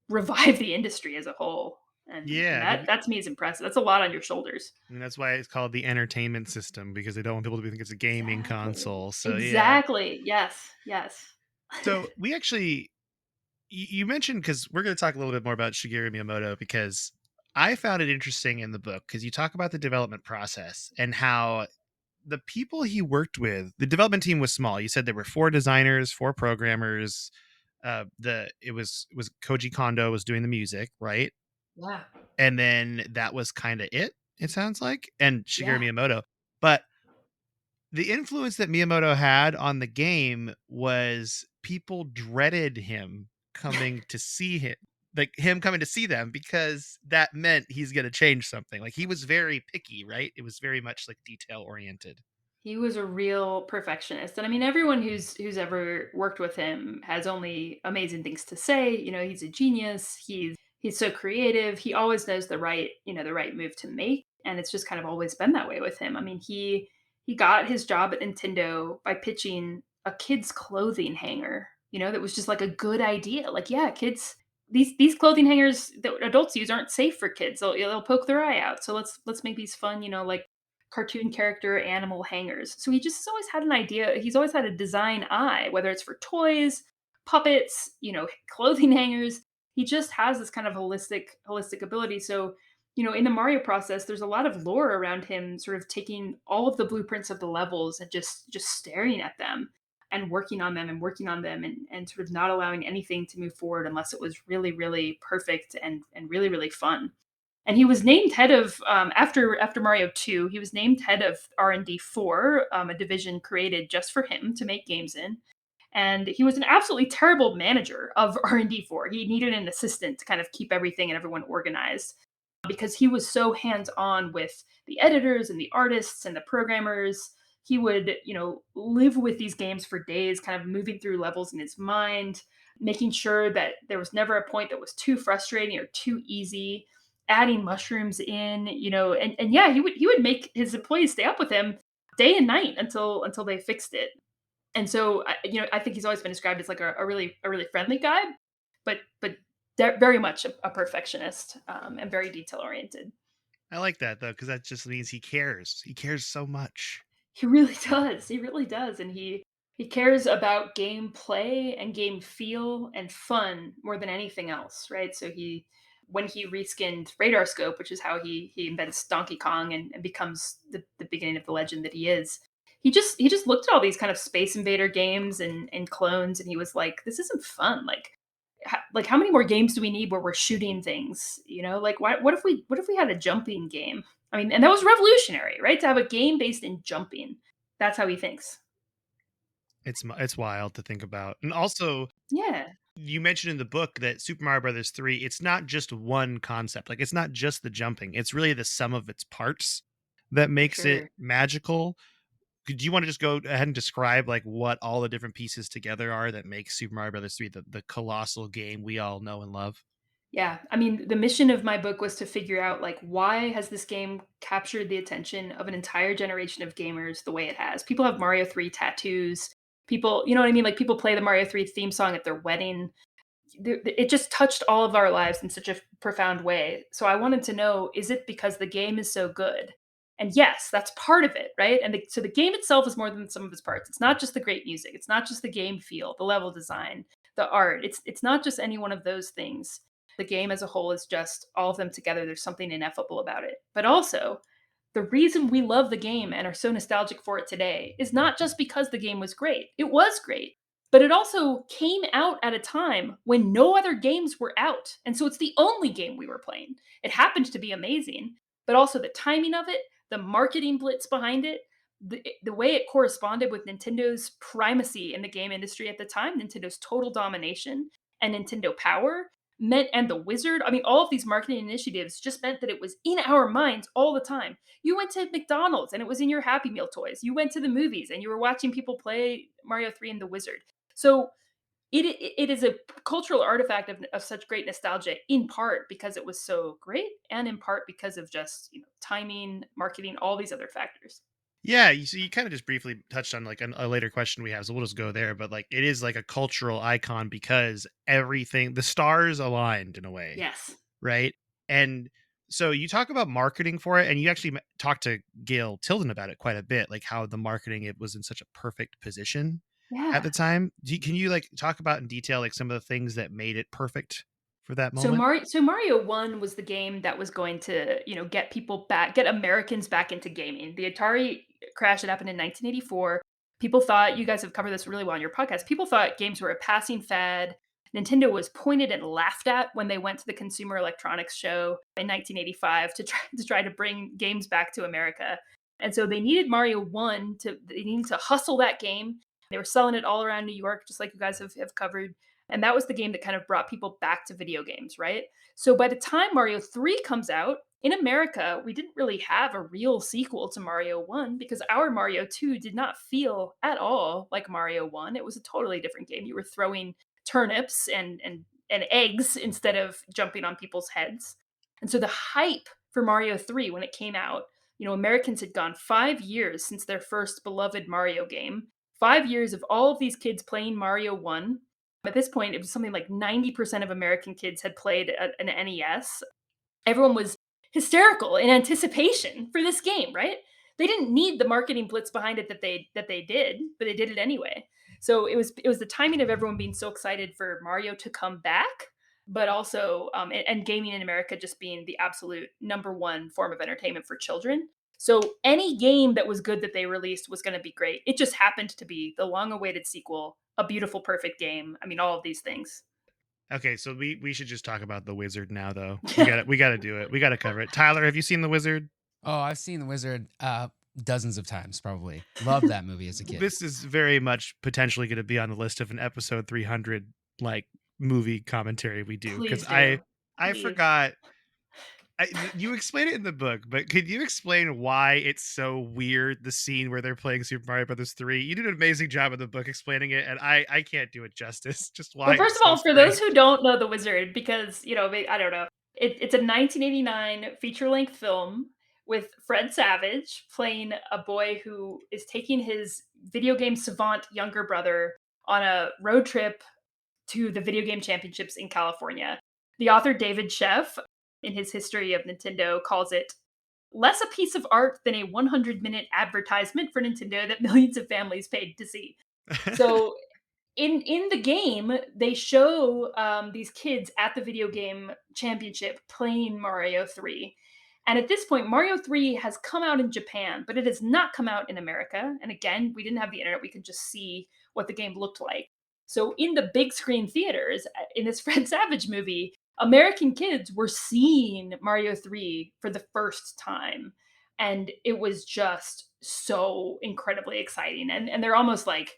revive the industry as a whole. And Yeah, that to me is impressive. That's a lot on your shoulders. and that's why it's called the entertainment system because they don't want people to think it's a gaming Exactly. console. So yeah. Exactly. Yes. Yes. So we actually you mentioned because we're going to talk a little bit more about Shigeru Miyamoto because I found it interesting in the book because you talk about the development process and how the people he worked with, the development team was small. You said there were 4 designers, 4 programmers. It was Koji Kondo was doing the music, right? Yeah. And then that was kind of it. It sounds like, and Shigeru Yeah. Miyamoto. But the influence that Miyamoto had on the game was people dreaded him coming to see him, like him coming to see them, because that meant he's going to change something. Like he was very picky, right? It was very much like detail oriented. He was a real perfectionist. And I mean everyone who's ever worked with him has only amazing things to say. He's a genius. He's so creative. He always knows the right move to make. And it's just kind of always been that way with him. I mean, he got his job at Nintendo by pitching a kid's clothing hanger, that was just like a good idea. Like, yeah, kids, these clothing hangers that adults use aren't safe for kids. They'll poke their eye out. So let's make these fun, like cartoon character animal hangers. So he just has always had an idea. He's always had a design eye, whether it's for toys, puppets, clothing hangers. He just has this kind of holistic ability. So, in the Mario process, there's a lot of lore around him sort of taking all of the blueprints of the levels and just staring at them and working on them and working on them and sort of not allowing anything to move forward unless it was really, really perfect and really, really fun. And he was named head of after Mario 2. He was named head of R&D 4, a division created just for him to make games in. And he was an absolutely terrible manager of R&D 4. He needed an assistant to kind of keep everything and everyone organized because he was so hands-on with the editors and the artists and the programmers. He would, live with these games for days, kind of moving through levels in his mind, making sure that there was never a point that was too frustrating or too easy, adding mushrooms in, and yeah, he would make his employees stay up with him day and night until they fixed it. And so, I think he's always been described as like a really friendly guy, but very much a perfectionist, and very detail oriented. I like that though, because that just means he cares. He cares so much. He really does. He really does, and he cares about gameplay and game feel and fun more than anything else, right? So when he reskinned Radar Scope, which is how he invents Donkey Kong and becomes the beginning of the legend that he is, he just looked at all these kind of Space Invader games and clones, and he was like, "This isn't fun. Like how many more games do we need where we're shooting things? Like what if we had a jumping game? I mean, and that was revolutionary, right? To have a game based in jumping. That's how he thinks. It's wild to think about. And also, Yeah, you mentioned in the book that Super Mario Brothers 3, it's not just one concept. Like it's not just the jumping. It's really the sum of its parts that for makes it sure. magical. Do you want to just go ahead and describe like what all the different pieces together are that make Super Mario Brothers 3 the colossal game we all know and love? Yeah, I mean, the mission of my book was to figure out like why has this game captured the attention of an entire generation of gamers the way it has. People have Mario 3 tattoos. People, you know what I mean? Like people play the Mario 3 theme song at their wedding. It just touched all of our lives in such a profound way. So I wanted to know, is it because the game is so good? And yes, that's part of it, right? So the game itself is more than the sum of its parts. It's not just the great music. It's not just the game feel, the level design, the art. It's not just any one of those things. The game as a whole is just all of them together. There's something ineffable about it. But also, the reason we love the game and are so nostalgic for it today is not just because the game was great. It was great, but it also came out at a time when no other games were out. And so it's the only game we were playing. It happened to be amazing, but also the timing of it, the marketing blitz behind it, the way it corresponded with Nintendo's primacy in the game industry at the time, Nintendo's total domination and Nintendo power meant, and the wizard, I mean, all of these marketing initiatives just meant that it was in our minds all the time. You went to McDonald's and it was in your Happy Meal toys. You went to the movies and you were watching people play Mario 3 and the Wizard. So it is a cultural artifact of such great nostalgia, in part because it was so great, and in part because of just, timing, marketing, all these other factors. Yeah, you kind of just briefly touched on like a later question we have, so we'll just go there. But like, it is like a cultural icon because everything, the stars aligned in a way, Yes. right? And so you talk about marketing for it, and you actually talked to Gail Tilden about it quite a bit, like how the marketing it was in such a perfect position at Yeah. the time. Can you like talk about in detail like some of the things that made it perfect for that So moment? Mario 1 was the game that was going to, get people back, get Americans back into gaming. The Atari crash had happened in 1984. People thought, you guys have covered this really well on your podcast. People thought games were a passing fad. Nintendo was pointed and laughed at when they went to the Consumer Electronics Show in 1985 to try to bring games back to America. And so they needed Mario 1 they needed to hustle that game. They were selling it all around New York, just like you guys have covered, and that was the game that kind of brought people back to video games, right? So by the time Mario 3 comes out, in America, we didn't really have a real sequel to Mario 1 because our Mario 2 did not feel at all like Mario 1. It was a totally different game. You were throwing turnips and eggs instead of jumping on people's heads. And so the hype for Mario 3 when it came out, Americans had gone 5 years since their first beloved Mario game. 5 years of all of these kids playing Mario 1. At this point, it was something like 90% of American kids had played an NES. Everyone was hysterical in anticipation for this game, right? They didn't need the marketing blitz behind it that they did, but they did it anyway. So it was the timing of everyone being so excited for Mario to come back, but also and gaming in America just being the absolute number one form of entertainment for children. So any game that was good that they released was going to be great. It just happened to be the long-awaited sequel, a beautiful, perfect game. I mean, all of these things. Okay, so we should just talk about the Wizard now, though. We got to do it. We got to cover it. Tyler, have you seen the Wizard? Oh, I've seen The Wizard dozens of times, probably. Loved that movie as a kid. This is very much potentially going to be on the list of an episode 300 like movie commentary we do because Please I do. I Please. forgot. You explain it in the book, but could you explain why it's so weird the scene where they're playing Super Mario Brothers 3? You did an amazing job in the book explaining it, and I can't do it justice. Just Well, why first it's of so all, for those strange. who don't know The Wizard, because, I don't know, it's a 1989 feature length film with Fred Savage playing a boy who is taking his video game savant younger brother on a road trip to the video game championships in California. The author David Sheff, in his history of Nintendo, calls it less a piece of art than a 100-minute advertisement for Nintendo that millions of families paid to see. So in the game, they show these kids at the video game championship playing Mario 3. And at this point, Mario 3 has come out in Japan, but it has not come out in America. And again, we didn't have the internet. We could just see what the game looked like. So in the big screen theaters, in this Fred Savage movie, American kids were seeing Mario 3 for the first time. And it was just so incredibly exciting. And they're almost like,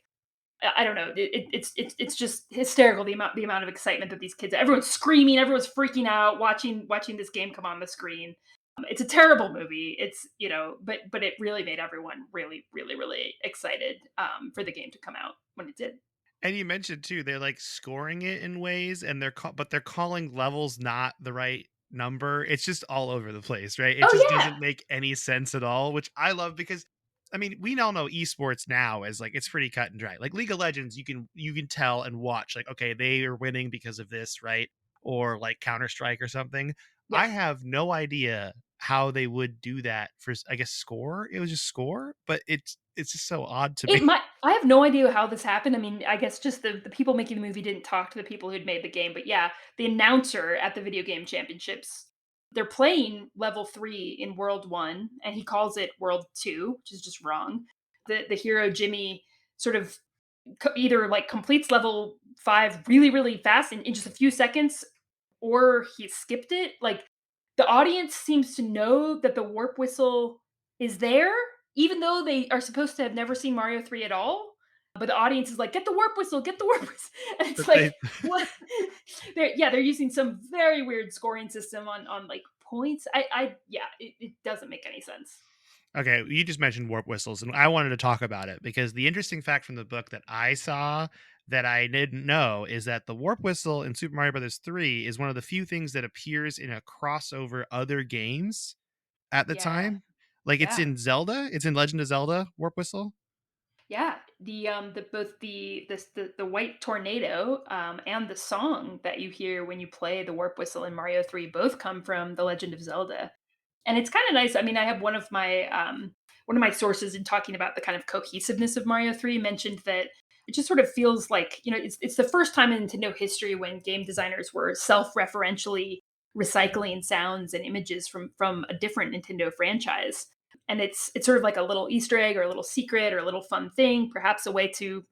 I don't know. It's just hysterical, the amount of excitement that these kids. Everyone's screaming, everyone's freaking out, watching this game come on the screen. It's a terrible movie. It's, but it really made everyone really really really excited for the game to come out when it did. And you mentioned too, they're like scoring it in ways, and but they're calling levels not the right number. It's just all over the place, right? It just Oh yeah, doesn't make any sense at all, which I love because I mean, we all know esports now as like it's pretty cut and dry. Like League of Legends, you can tell and watch like okay, they are winning because of this, right? Or like Counter Strike or something. yeah. I have no idea how they would do that for I guess score. It was just score, but it's just so odd to It me. might. I have no idea how this happened. I mean, I guess just the people making the movie didn't talk to the people who'd made the game. But yeah, the announcer at the video game championships, they're playing level 3 in World 1, and he calls it World 2, which is just wrong. The hero Jimmy sort of either like completes level 5 really really fast in just a few seconds, or he skipped it. Like the audience seems to know that the warp whistle is there, even though they are supposed to have never seen Mario 3 at all. But the audience is like, "Get the warp whistle, get the warp whistle." And it's But they like, what? They're using some very weird scoring system on like points. Yeah, it doesn't make any sense. Okay, you just mentioned warp whistles, and I wanted to talk about it because the interesting fact from the book that I saw that I didn't know is that the warp whistle in Super Mario Brothers 3 is one of the few things that appears in a crossover other games at the Yeah, time. Like it's yeah. in Zelda, it's in Legend of Zelda warp whistle. Yeah, the both the white tornado, and the song that you hear when you play the warp whistle in Mario 3 both come from The Legend of Zelda. And it's kinda nice. I mean, I have one of my sources in talking about the kind of cohesiveness of Mario 3 mentioned that it just sort of feels like, it's the first time in Nintendo history when game designers were self-referentially recycling sounds and images from a different Nintendo franchise. And it's sort of like a little Easter egg or a little secret or a little fun thing, perhaps a way to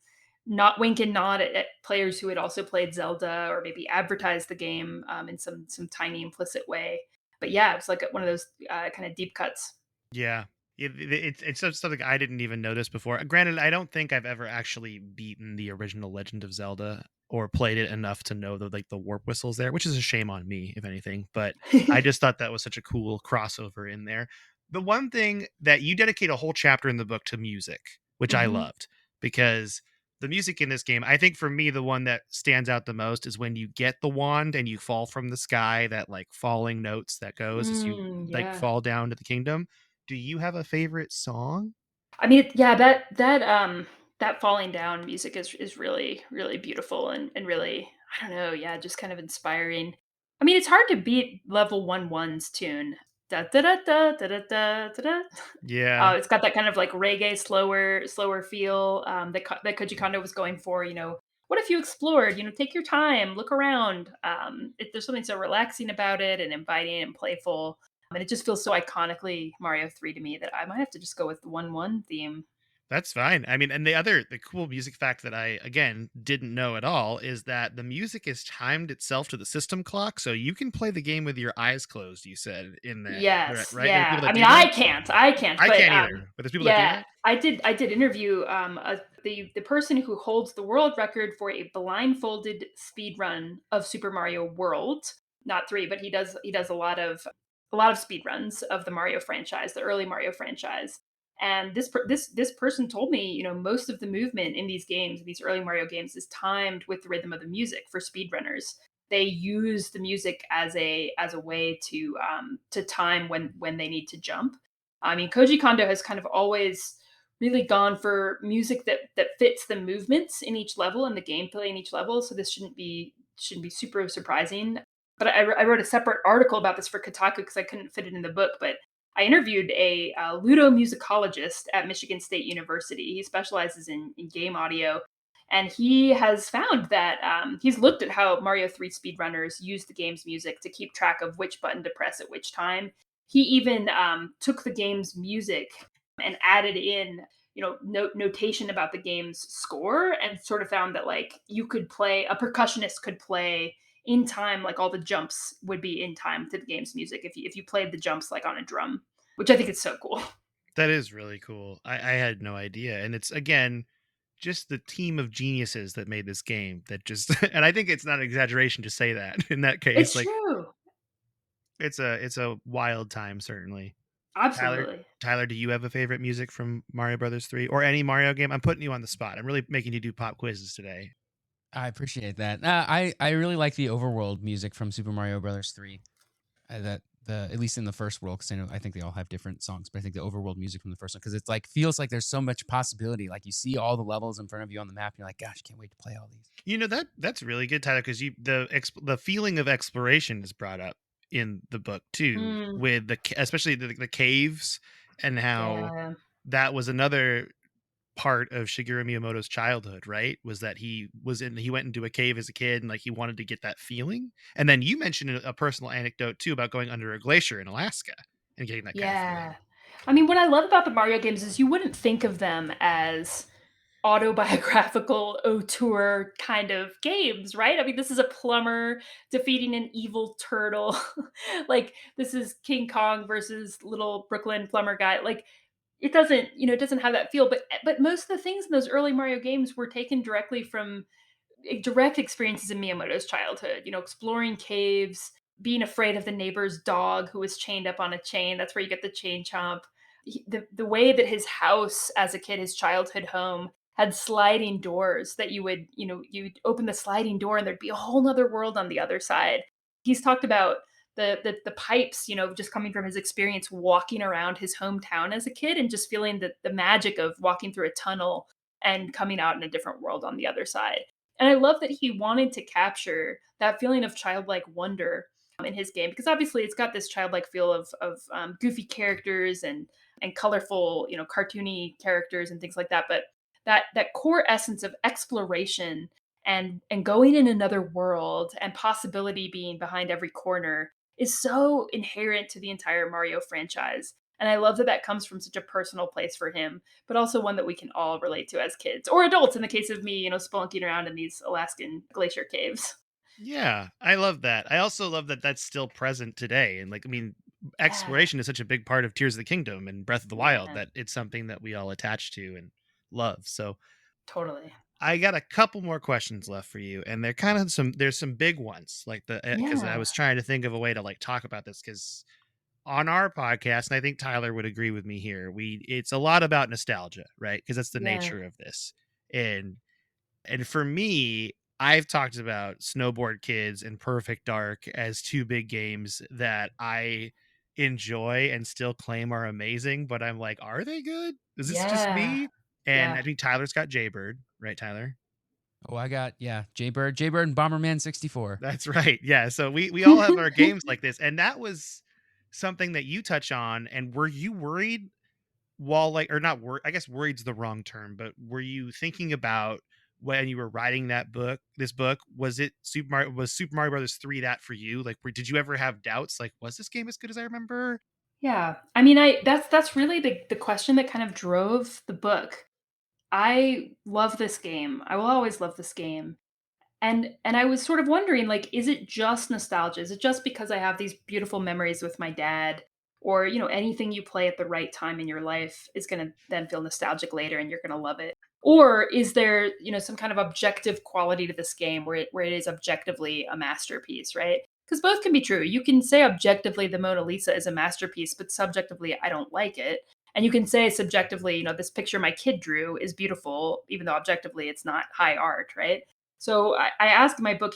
not wink and nod at players who had also played Zelda or maybe advertise the game in some tiny implicit way. But yeah, it was like one of those kind of deep cuts. Yeah. It's just something I didn't even notice before. Granted, I don't think I've ever actually beaten the original Legend of Zelda or played it enough to know the warp whistles there, which is a shame on me, if anything. But I just thought that was such a cool crossover in there. The one thing that you dedicate a whole chapter in the book to music, which I Hmm. loved, because the music in this game, I think for me, the one that stands out the most is when you get the wand and you fall from the sky, that like falling notes that goes as you like Yeah. fall down to the kingdom. Do you have a favorite song? I mean, yeah, that falling down music is really really beautiful and really, I don't know, yeah, just kind of inspiring. I mean, it's hard to beat level 1's tune. Da da da da da da da da. Da. Yeah, It's got that kind of like reggae, slower feel that Koji Kondo was going for. What if you explored? Take your time, look around. There's something so relaxing about it and inviting and playful. And it just feels so iconically Mario 3 to me that I might have to just go with the 1 theme. that's fine. I mean, and the cool music fact that I again didn't know at all is that the music is timed itself to the system clock, so you can play the game with your eyes closed. You said in that, right? Yes, Right? There are yeah. people I that mean, do that. I can't, I but can't either, but there's people that do yeah, that. I did interview the person who holds the world record for a blindfolded speed run of Super Mario World, not 3, but he does a lot of speed runs of the Mario franchise, the early Mario franchise. And this person told me, most of the movement in these games, these early Mario games, is timed with the rhythm of the music for speedrunners. They use the music as a way to time when they need to jump. I mean, Koji Kondo has kind of always really gone for music that fits the movements in each level and the gameplay in each level. So this shouldn't be super surprising. But I wrote a separate article about this for Kotaku because I couldn't fit it in the book. But I interviewed a ludomusicologist at Michigan State University. He specializes in game audio, and he has found that he's looked at how Mario 3 speedrunners use the game's music to keep track of which button to press at which time. He even took the game's music and added in, notation about the game's score, and sort of found that like a percussionist could play in time, like all the jumps would be in time to the game's music if you played the jumps like on a drum, which I think is so cool. That is really cool. I had no idea, and it's again just the team of geniuses that made this game that just and I think it's not an exaggeration to say that in that case. It's Like true. it's a wild time, certainly. Tyler, Absolutely. Tyler, do you have a favorite music from Mario Brothers 3 or any Mario game? I'm putting you on the spot. I'm really making you do pop quizzes today. I appreciate that. I really like the overworld music from Super Mario Brothers 3. That the At least in the first world, because I think they all have different songs, but I think the overworld music from the first one, because it's like feels like there's so much possibility. Like you see all the levels in front of you on the map, and you're like, gosh, can't wait to play all these. You know that's really good, Tyler, because the feeling of exploration is brought up in the book too, Mm, with especially the caves and how yeah. that was another part of Shigeru Miyamoto's childhood, right? Was that he went into a cave as a kid and like he wanted to get that feeling. And then you mentioned a personal anecdote too about going under a glacier in Alaska and getting that kind of feeling. Yeah. I mean, what I love about the Mario games is you wouldn't think of them as autobiographical auteur kind of games, right? I mean, this is a plumber defeating an evil turtle. Like, this is King Kong versus little Brooklyn plumber guy. Like, it doesn't, it doesn't have that feel, but most of the things in those early Mario games were taken directly from direct experiences in Miyamoto's childhood, exploring caves, being afraid of the neighbor's dog who was chained up on a chain. That's where you get the chain chomp. The way that his house as a kid, his childhood home, had sliding doors that you'd open the sliding door and there'd be a whole nother world on the other side. He's talked about the pipes, just coming from his experience walking around his hometown as a kid and just feeling the magic of walking through a tunnel and coming out in a different world on the other side. And I love that he wanted to capture that feeling of childlike wonder in his game, because obviously it's got this childlike feel of goofy characters and colorful, cartoony characters and things like that. But that core essence of exploration and going in another world and possibility being behind every corner is so inherent to the entire Mario franchise. And I love that that comes from such a personal place for him, but also one that we can all relate to as kids or adults in the case of me, spelunking around in these Alaskan glacier caves. Yeah, I love that. I also love that that's still present today. And like, I mean, Yeah. exploration is such a big part of Tears of the Kingdom and Breath of the Wild Yeah. that it's something that we all attach to and love. So Totally. I got a couple more questions left for you, and they're kind of there's some big ones, like because I Yeah. was trying to think of a way to like talk about this because on our podcast, and I think Tyler would agree with me here, it's a lot about nostalgia, right? Because that's the Yeah. nature of this, and for me, I've talked about Snowboard Kids and Perfect Dark as two big games that I enjoy and still claim are amazing, but I'm like, are they good? Is this just Yeah. me? And Yeah. I think Tyler's got Jaybird, right, Tyler? Oh, I got, yeah, Jaybird and Bomberman 64. That's right. Yeah. So we all have our games like this. And that was something that you touch on. And were you worried while like or not worried, I guess worried's the wrong term, but were you thinking about when you were writing this book, was Super Mario Brothers 3 that for you? Like did you ever have doubts like was this game as good as I remember? Yeah. I mean, I that's really the question that kind of drove the book. I love this game. I will always love this game. And I was sort of wondering, like, is it just nostalgia? Is it just because I have these beautiful memories with my dad? Or, anything you play at the right time in your life is gonna then feel nostalgic later and you're gonna love it. Or is there, some kind of objective quality to this game where it is objectively a masterpiece, right? Because both can be true. You can say objectively the Mona Lisa is a masterpiece, but subjectively I don't like it. And you can say subjectively, this picture my kid drew is beautiful, even though objectively it's not high art, right? So I asked in my book,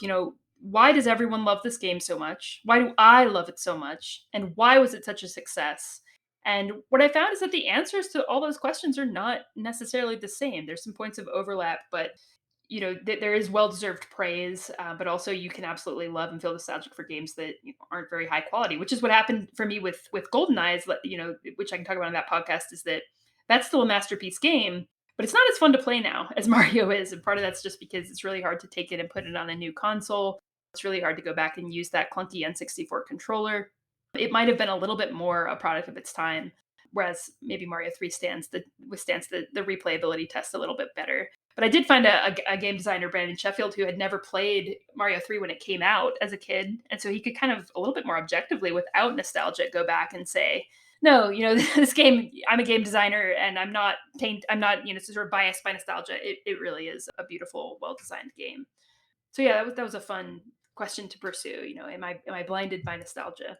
why does everyone love this game so much? Why do I love it so much? And why was it such a success? And what I found is that the answers to all those questions are not necessarily the same. There's some points of overlap, but there is well-deserved praise, but also you can absolutely love and feel nostalgic for games that aren't very high quality, which is what happened for me with GoldenEye, which I can talk about on that podcast, is that that's still a masterpiece game, but it's not as fun to play now as Mario is, and part of that's just because it's really hard to take it and put it on a new console. It's really hard to go back and use that clunky N64 controller. It might have been a little bit more a product of its time, whereas maybe Mario 3 withstands the replayability test a little bit better. But I did find a game designer, Brandon Sheffield, who had never played Mario 3 when it came out as a kid. And so he could kind of a little bit more objectively, without nostalgia, go back and say, no, this game, I'm a game designer and I'm not, sort of biased by nostalgia. It really is a beautiful, well-designed game. So yeah, that was a fun question to pursue. Am I blinded by nostalgia?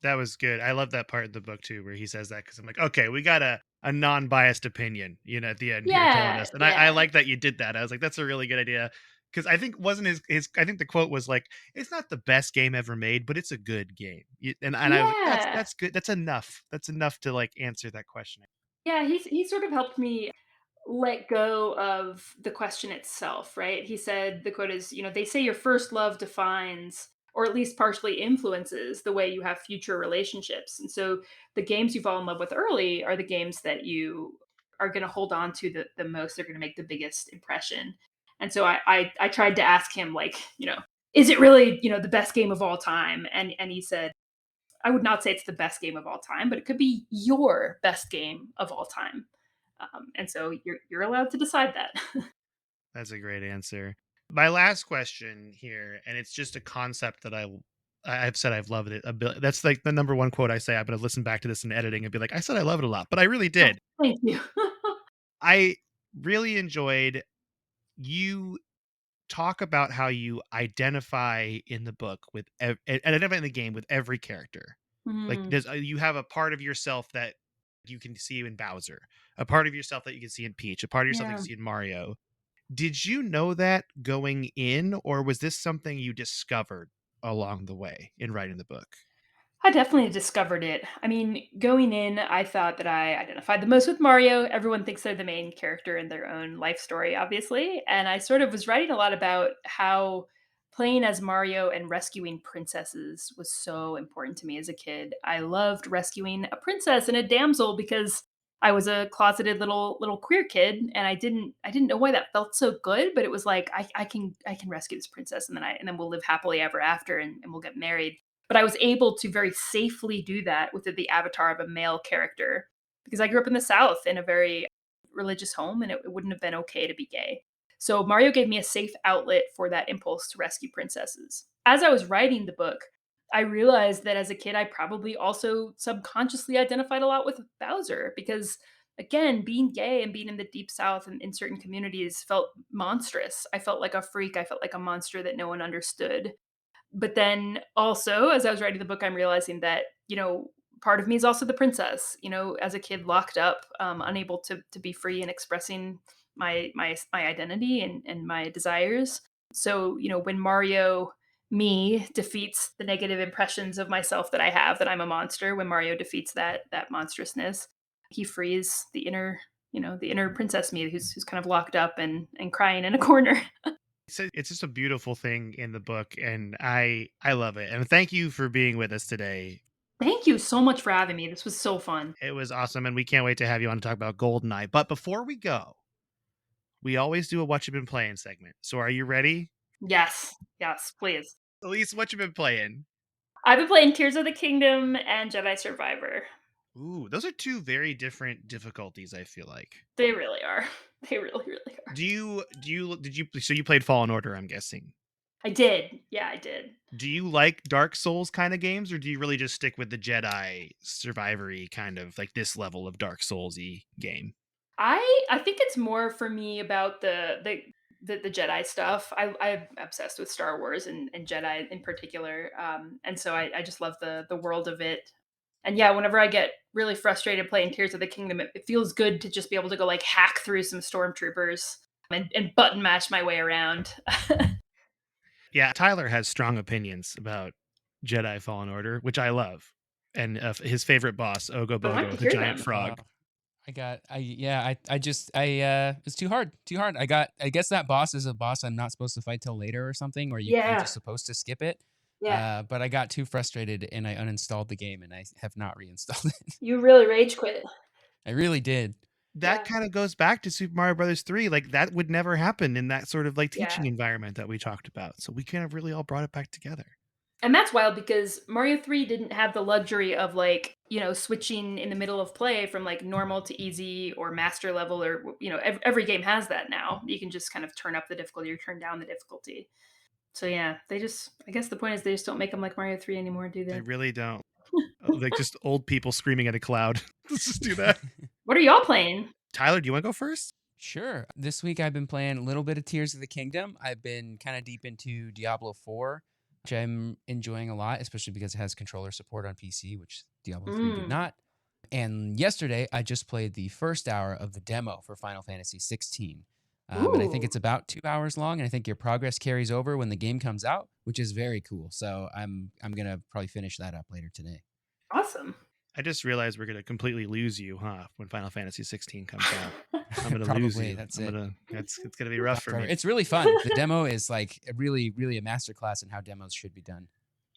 That was good. I love that part of the book too, where he says that because I'm like, okay, we got a non-biased opinion, at the end here telling Yeah, us. And I yeah. like that you did that. I was like, that's a really good idea. Because I think wasn't his I think the quote was like, it's not the best game ever made, but it's a good game. And I was like, Yeah. that's good. That's enough. That's enough to like answer that question. Yeah, he sort of helped me let go of the question itself, right? He said the quote is, they say your first love defines or at least partially influences the way you have future relationships. And so the games you fall in love with early are the games that you are going to hold on to the most. They're going to make the biggest impression. And so I tried to ask him, like, is it really, the best game of all time? And he said, I would not say it's the best game of all time, but it could be your best game of all time. And so you're allowed to decide that. That's a great answer. My last question here, and it's just a concept that I've said I've loved it. That's like the number one quote I say. I'm going to listen back to this in editing and be like, I said I love it a lot, but I really Oh, did. thank you. I really enjoyed you talk about how you identify in the book with identify in the game with every character. Like Mm, there's you have a part of yourself that you can see in Bowser, a part of yourself that you can see in Peach, a part of yourself that you yeah. can see in Mario. Did you know that going in, or was this something you discovered along the way in writing the book? I definitely discovered it. I mean, going in, I thought that I identified the most with Mario. Everyone thinks they're the main character in their own life story, obviously. And I sort of was writing a lot about how playing as Mario and rescuing princesses was so important to me as a kid. I loved rescuing a princess and a damsel because I was a closeted little queer kid, and I didn't know why that felt so good, but it was like I can rescue this princess, and then we'll live happily ever after, and we'll get married. But I was able to very safely do that with the avatar of a male character because I grew up in the South in a very religious home, and it wouldn't have been okay to be gay. So Mario gave me a safe outlet for that impulse to rescue princesses. As I was writing the book, I realized that as a kid, I probably also subconsciously identified a lot with Bowser because, again, being gay and being in the deep South and in certain communities felt monstrous. I felt like a freak. I felt like a monster that no one understood. But then also, as I was writing the book, I'm realizing that, part of me is also the princess, as a kid locked up, unable to be free and expressing my identity and my desires. So, when Mario me defeats the negative impressions of myself that I have that I'm a monster, when Mario defeats that monstrousness, he frees the inner princess me who's kind of locked up and crying in a corner. It's just a beautiful thing in the book, and I love it. And thank you for being with us today. Thank you so much for having me. This was so fun. It was awesome, and we can't wait to have you on to talk about GoldenEye. But before we go, we always do a what you've been playing segment. So are you ready? Yes, yes, please. Elise, what you been playing? I've been playing Tears of the Kingdom and Jedi Survivor. Ooh, those are two very different difficulties, I feel like. They really are. They really, really are. So you played Fallen Order, I'm guessing. I did. Yeah, I did. Do you like Dark Souls kind of games, or do you really just stick with the Jedi survivory kind of like this level of Dark Souls-y game? I think it's more for me about the Jedi stuff. I'm obsessed with Star Wars and Jedi in particular, and so I just love the world of it. And yeah, whenever I get really frustrated playing Tears of the Kingdom, it feels good to just be able to go like hack through some stormtroopers and button mash my way around. Yeah, Tyler has strong opinions about Jedi Fallen Order, which I love. And his favorite boss, Ogo I want Bogo, to the hear giant them. frog. It's too hard. I guess that boss is a boss I'm not supposed to fight till later or something, or you're Yeah, just supposed to skip it. yeah. But I got too frustrated and I uninstalled the game and I have not reinstalled it. You really rage quit. I really did. That Yeah, kind of goes back to Super Mario Brothers 3. Like that would never happen in that sort of like teaching yeah. environment that we talked about. So we kind of really all brought it back together. And that's wild because Mario 3 didn't have the luxury of like, switching in the middle of play from like normal to easy or master level or every game has that now. You can just kind of turn up the difficulty or turn down the difficulty. So yeah, I guess the point is they just don't make them like Mario 3 anymore, do They they? really don't. Like just old people screaming at a cloud. Let's just do that. What are y'all playing? Tyler, do you want to go first? Sure. This week I've been playing a little bit of Tears of the Kingdom. I've been kind of deep into Diablo 4, which I'm enjoying a lot, especially because it has controller support on PC, which Diablo 3 did Mm. not. And yesterday I just played the first hour of the demo for Final Fantasy 16. And I think Ooh, it's about 2 hours long, and I think your progress carries over when the game comes out, which is very cool. So I'm gonna probably finish that up later today. awesome. I just realized we're gonna completely lose you, huh? When Final Fantasy 16 comes out. I'm gonna lose Probably you. that's it. It's gonna be rough for Forever. me. It's really fun. The demo is like really a masterclass in how demos should be done.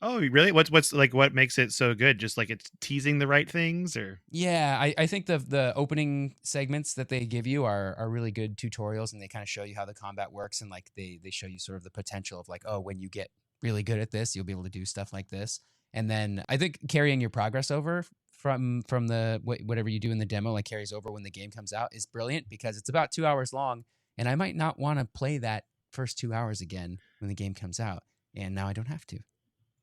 Oh, really? What's like what makes it so good? Just like it's teasing the right things, or Yeah, I think the opening segments that they give you are really good tutorials, and they kind of show you how the combat works, and like they show you sort of the potential of like, oh, when you get really good at this, you'll be able to do stuff like this. And then I think carrying your progress over from the whatever you do in the demo, like carries over when the game comes out, is brilliant because it's about 2 hours long, and I might not want to play that first 2 hours again when the game comes out, and now I don't have to.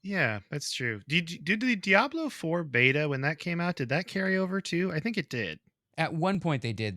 Yeah, that's true. Did the Diablo 4 beta when that came out, did that carry over too? I think it did. At one point they did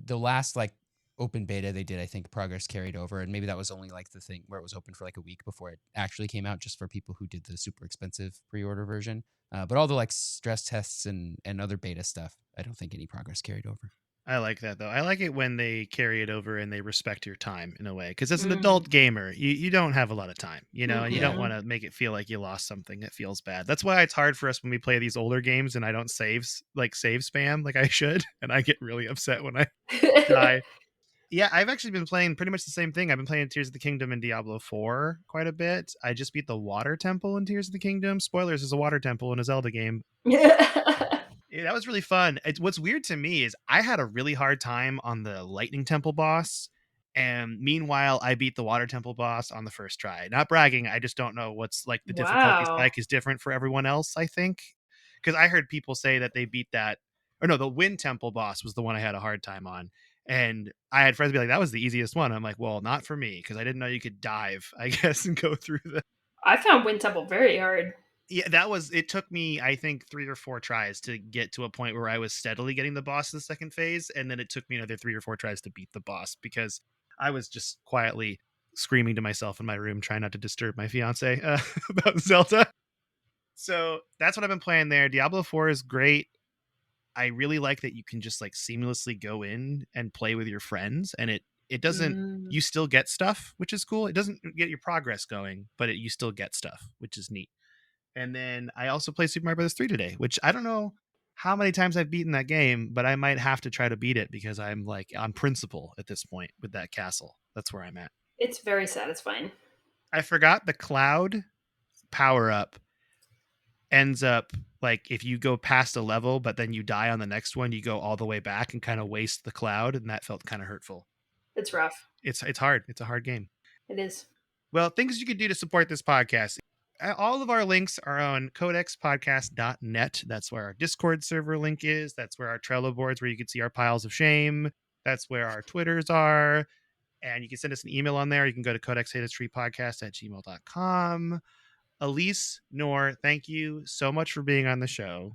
the last like open beta they did, I think progress carried over, and maybe that was only like the thing where it was open for like a week before it actually came out, just for people who did the super expensive pre-order version. But all the like stress tests and other beta stuff, I don't think any progress carried over. I like that though. I like it when they carry it over and they respect your time in a way. Because as an Mm. adult gamer, you don't have a lot of time, and you don't Yeah. want to make it feel like you lost something that feels bad. That's why it's hard for us when we play these older games and I don't save spam like I should, and I get really upset when I die. Yeah, I've actually been playing pretty much the same thing. I've been playing Tears of the Kingdom and Diablo 4 quite a bit. I just beat the Water Temple in Tears of the Kingdom. Spoilers, there's a water temple in a Zelda game. Yeah, that was really fun. What's weird to me is I had a really hard time on the Lightning Temple boss, and meanwhile, I beat the Water Temple boss on the first try. Not bragging, I just don't know what's like the difficulty Wow. spike is different for everyone else, I think. Because I heard people say that they beat that, or no, the Wind Temple boss was the one I had a hard time on. And I had friends be like, that was the easiest one. I'm like, well, not for me, because I didn't know you could dive, I guess, and go through the I found Wind Temple very hard. yeah, that was it took me, I think, 3 or 4 tries to get to a point where I was steadily getting the boss in the second phase, and then it took me another 3 or 4 tries to beat the boss because I was just quietly screaming to myself in my room trying not to disturb my fiance about Zelda. So, that's what I've been playing there. Diablo 4 is great. I really like that you can just like seamlessly go in and play with your friends, and it doesn't Mm. you still get stuff, which is cool. It doesn't get your progress going, but you still get stuff, which is neat. And then I also played Super Mario Bros. 3 today, which I don't know how many times I've beaten that game, but I might have to try to beat it because I'm like on principle at this point with that castle. That's where I'm at. It's very satisfying. I forgot the cloud power up ends up like if you go past a level, but then you die on the next one, you go all the way back and kind of waste the cloud. And that felt kind of hurtful. It's rough. It's hard. It's a hard game. It is. Well, things you could do to support this podcast. All of our links are on codexpodcast.net. That's where our Discord server link is. That's where our Trello boards, where you can see our piles of shame. That's where our Twitters are. And you can send us an email on there. You can go to codexhistorypodcast@gmail.com. Alyse Knorr, thank you so much for being on the show.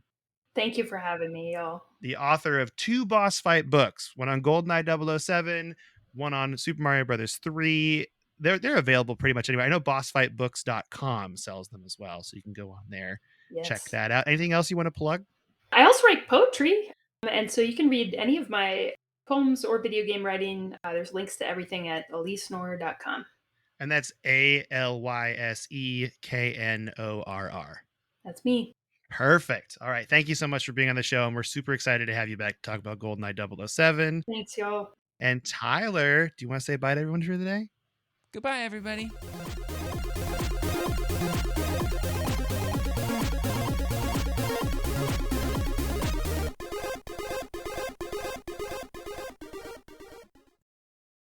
Thank you for having me, y'all. The author of 2 boss fight books, one on GoldenEye 007, one on Super Mario Brothers 3. They're available pretty much anywhere. I know bossfightbooks.com sells them as well, so you can go on there, check Yes. that out. Anything else you want to plug? I also write poetry, and so you can read any of my poems or video game writing. There's links to everything at AlyseKnorr.com. And that's ALYSEKNORR. That's me. Perfect. All right. Thank you so much for being on the show. And we're super excited to have you back to talk about GoldenEye 007. Thanks, y'all. And Tyler, do you want to say bye to everyone for today? Goodbye, everybody.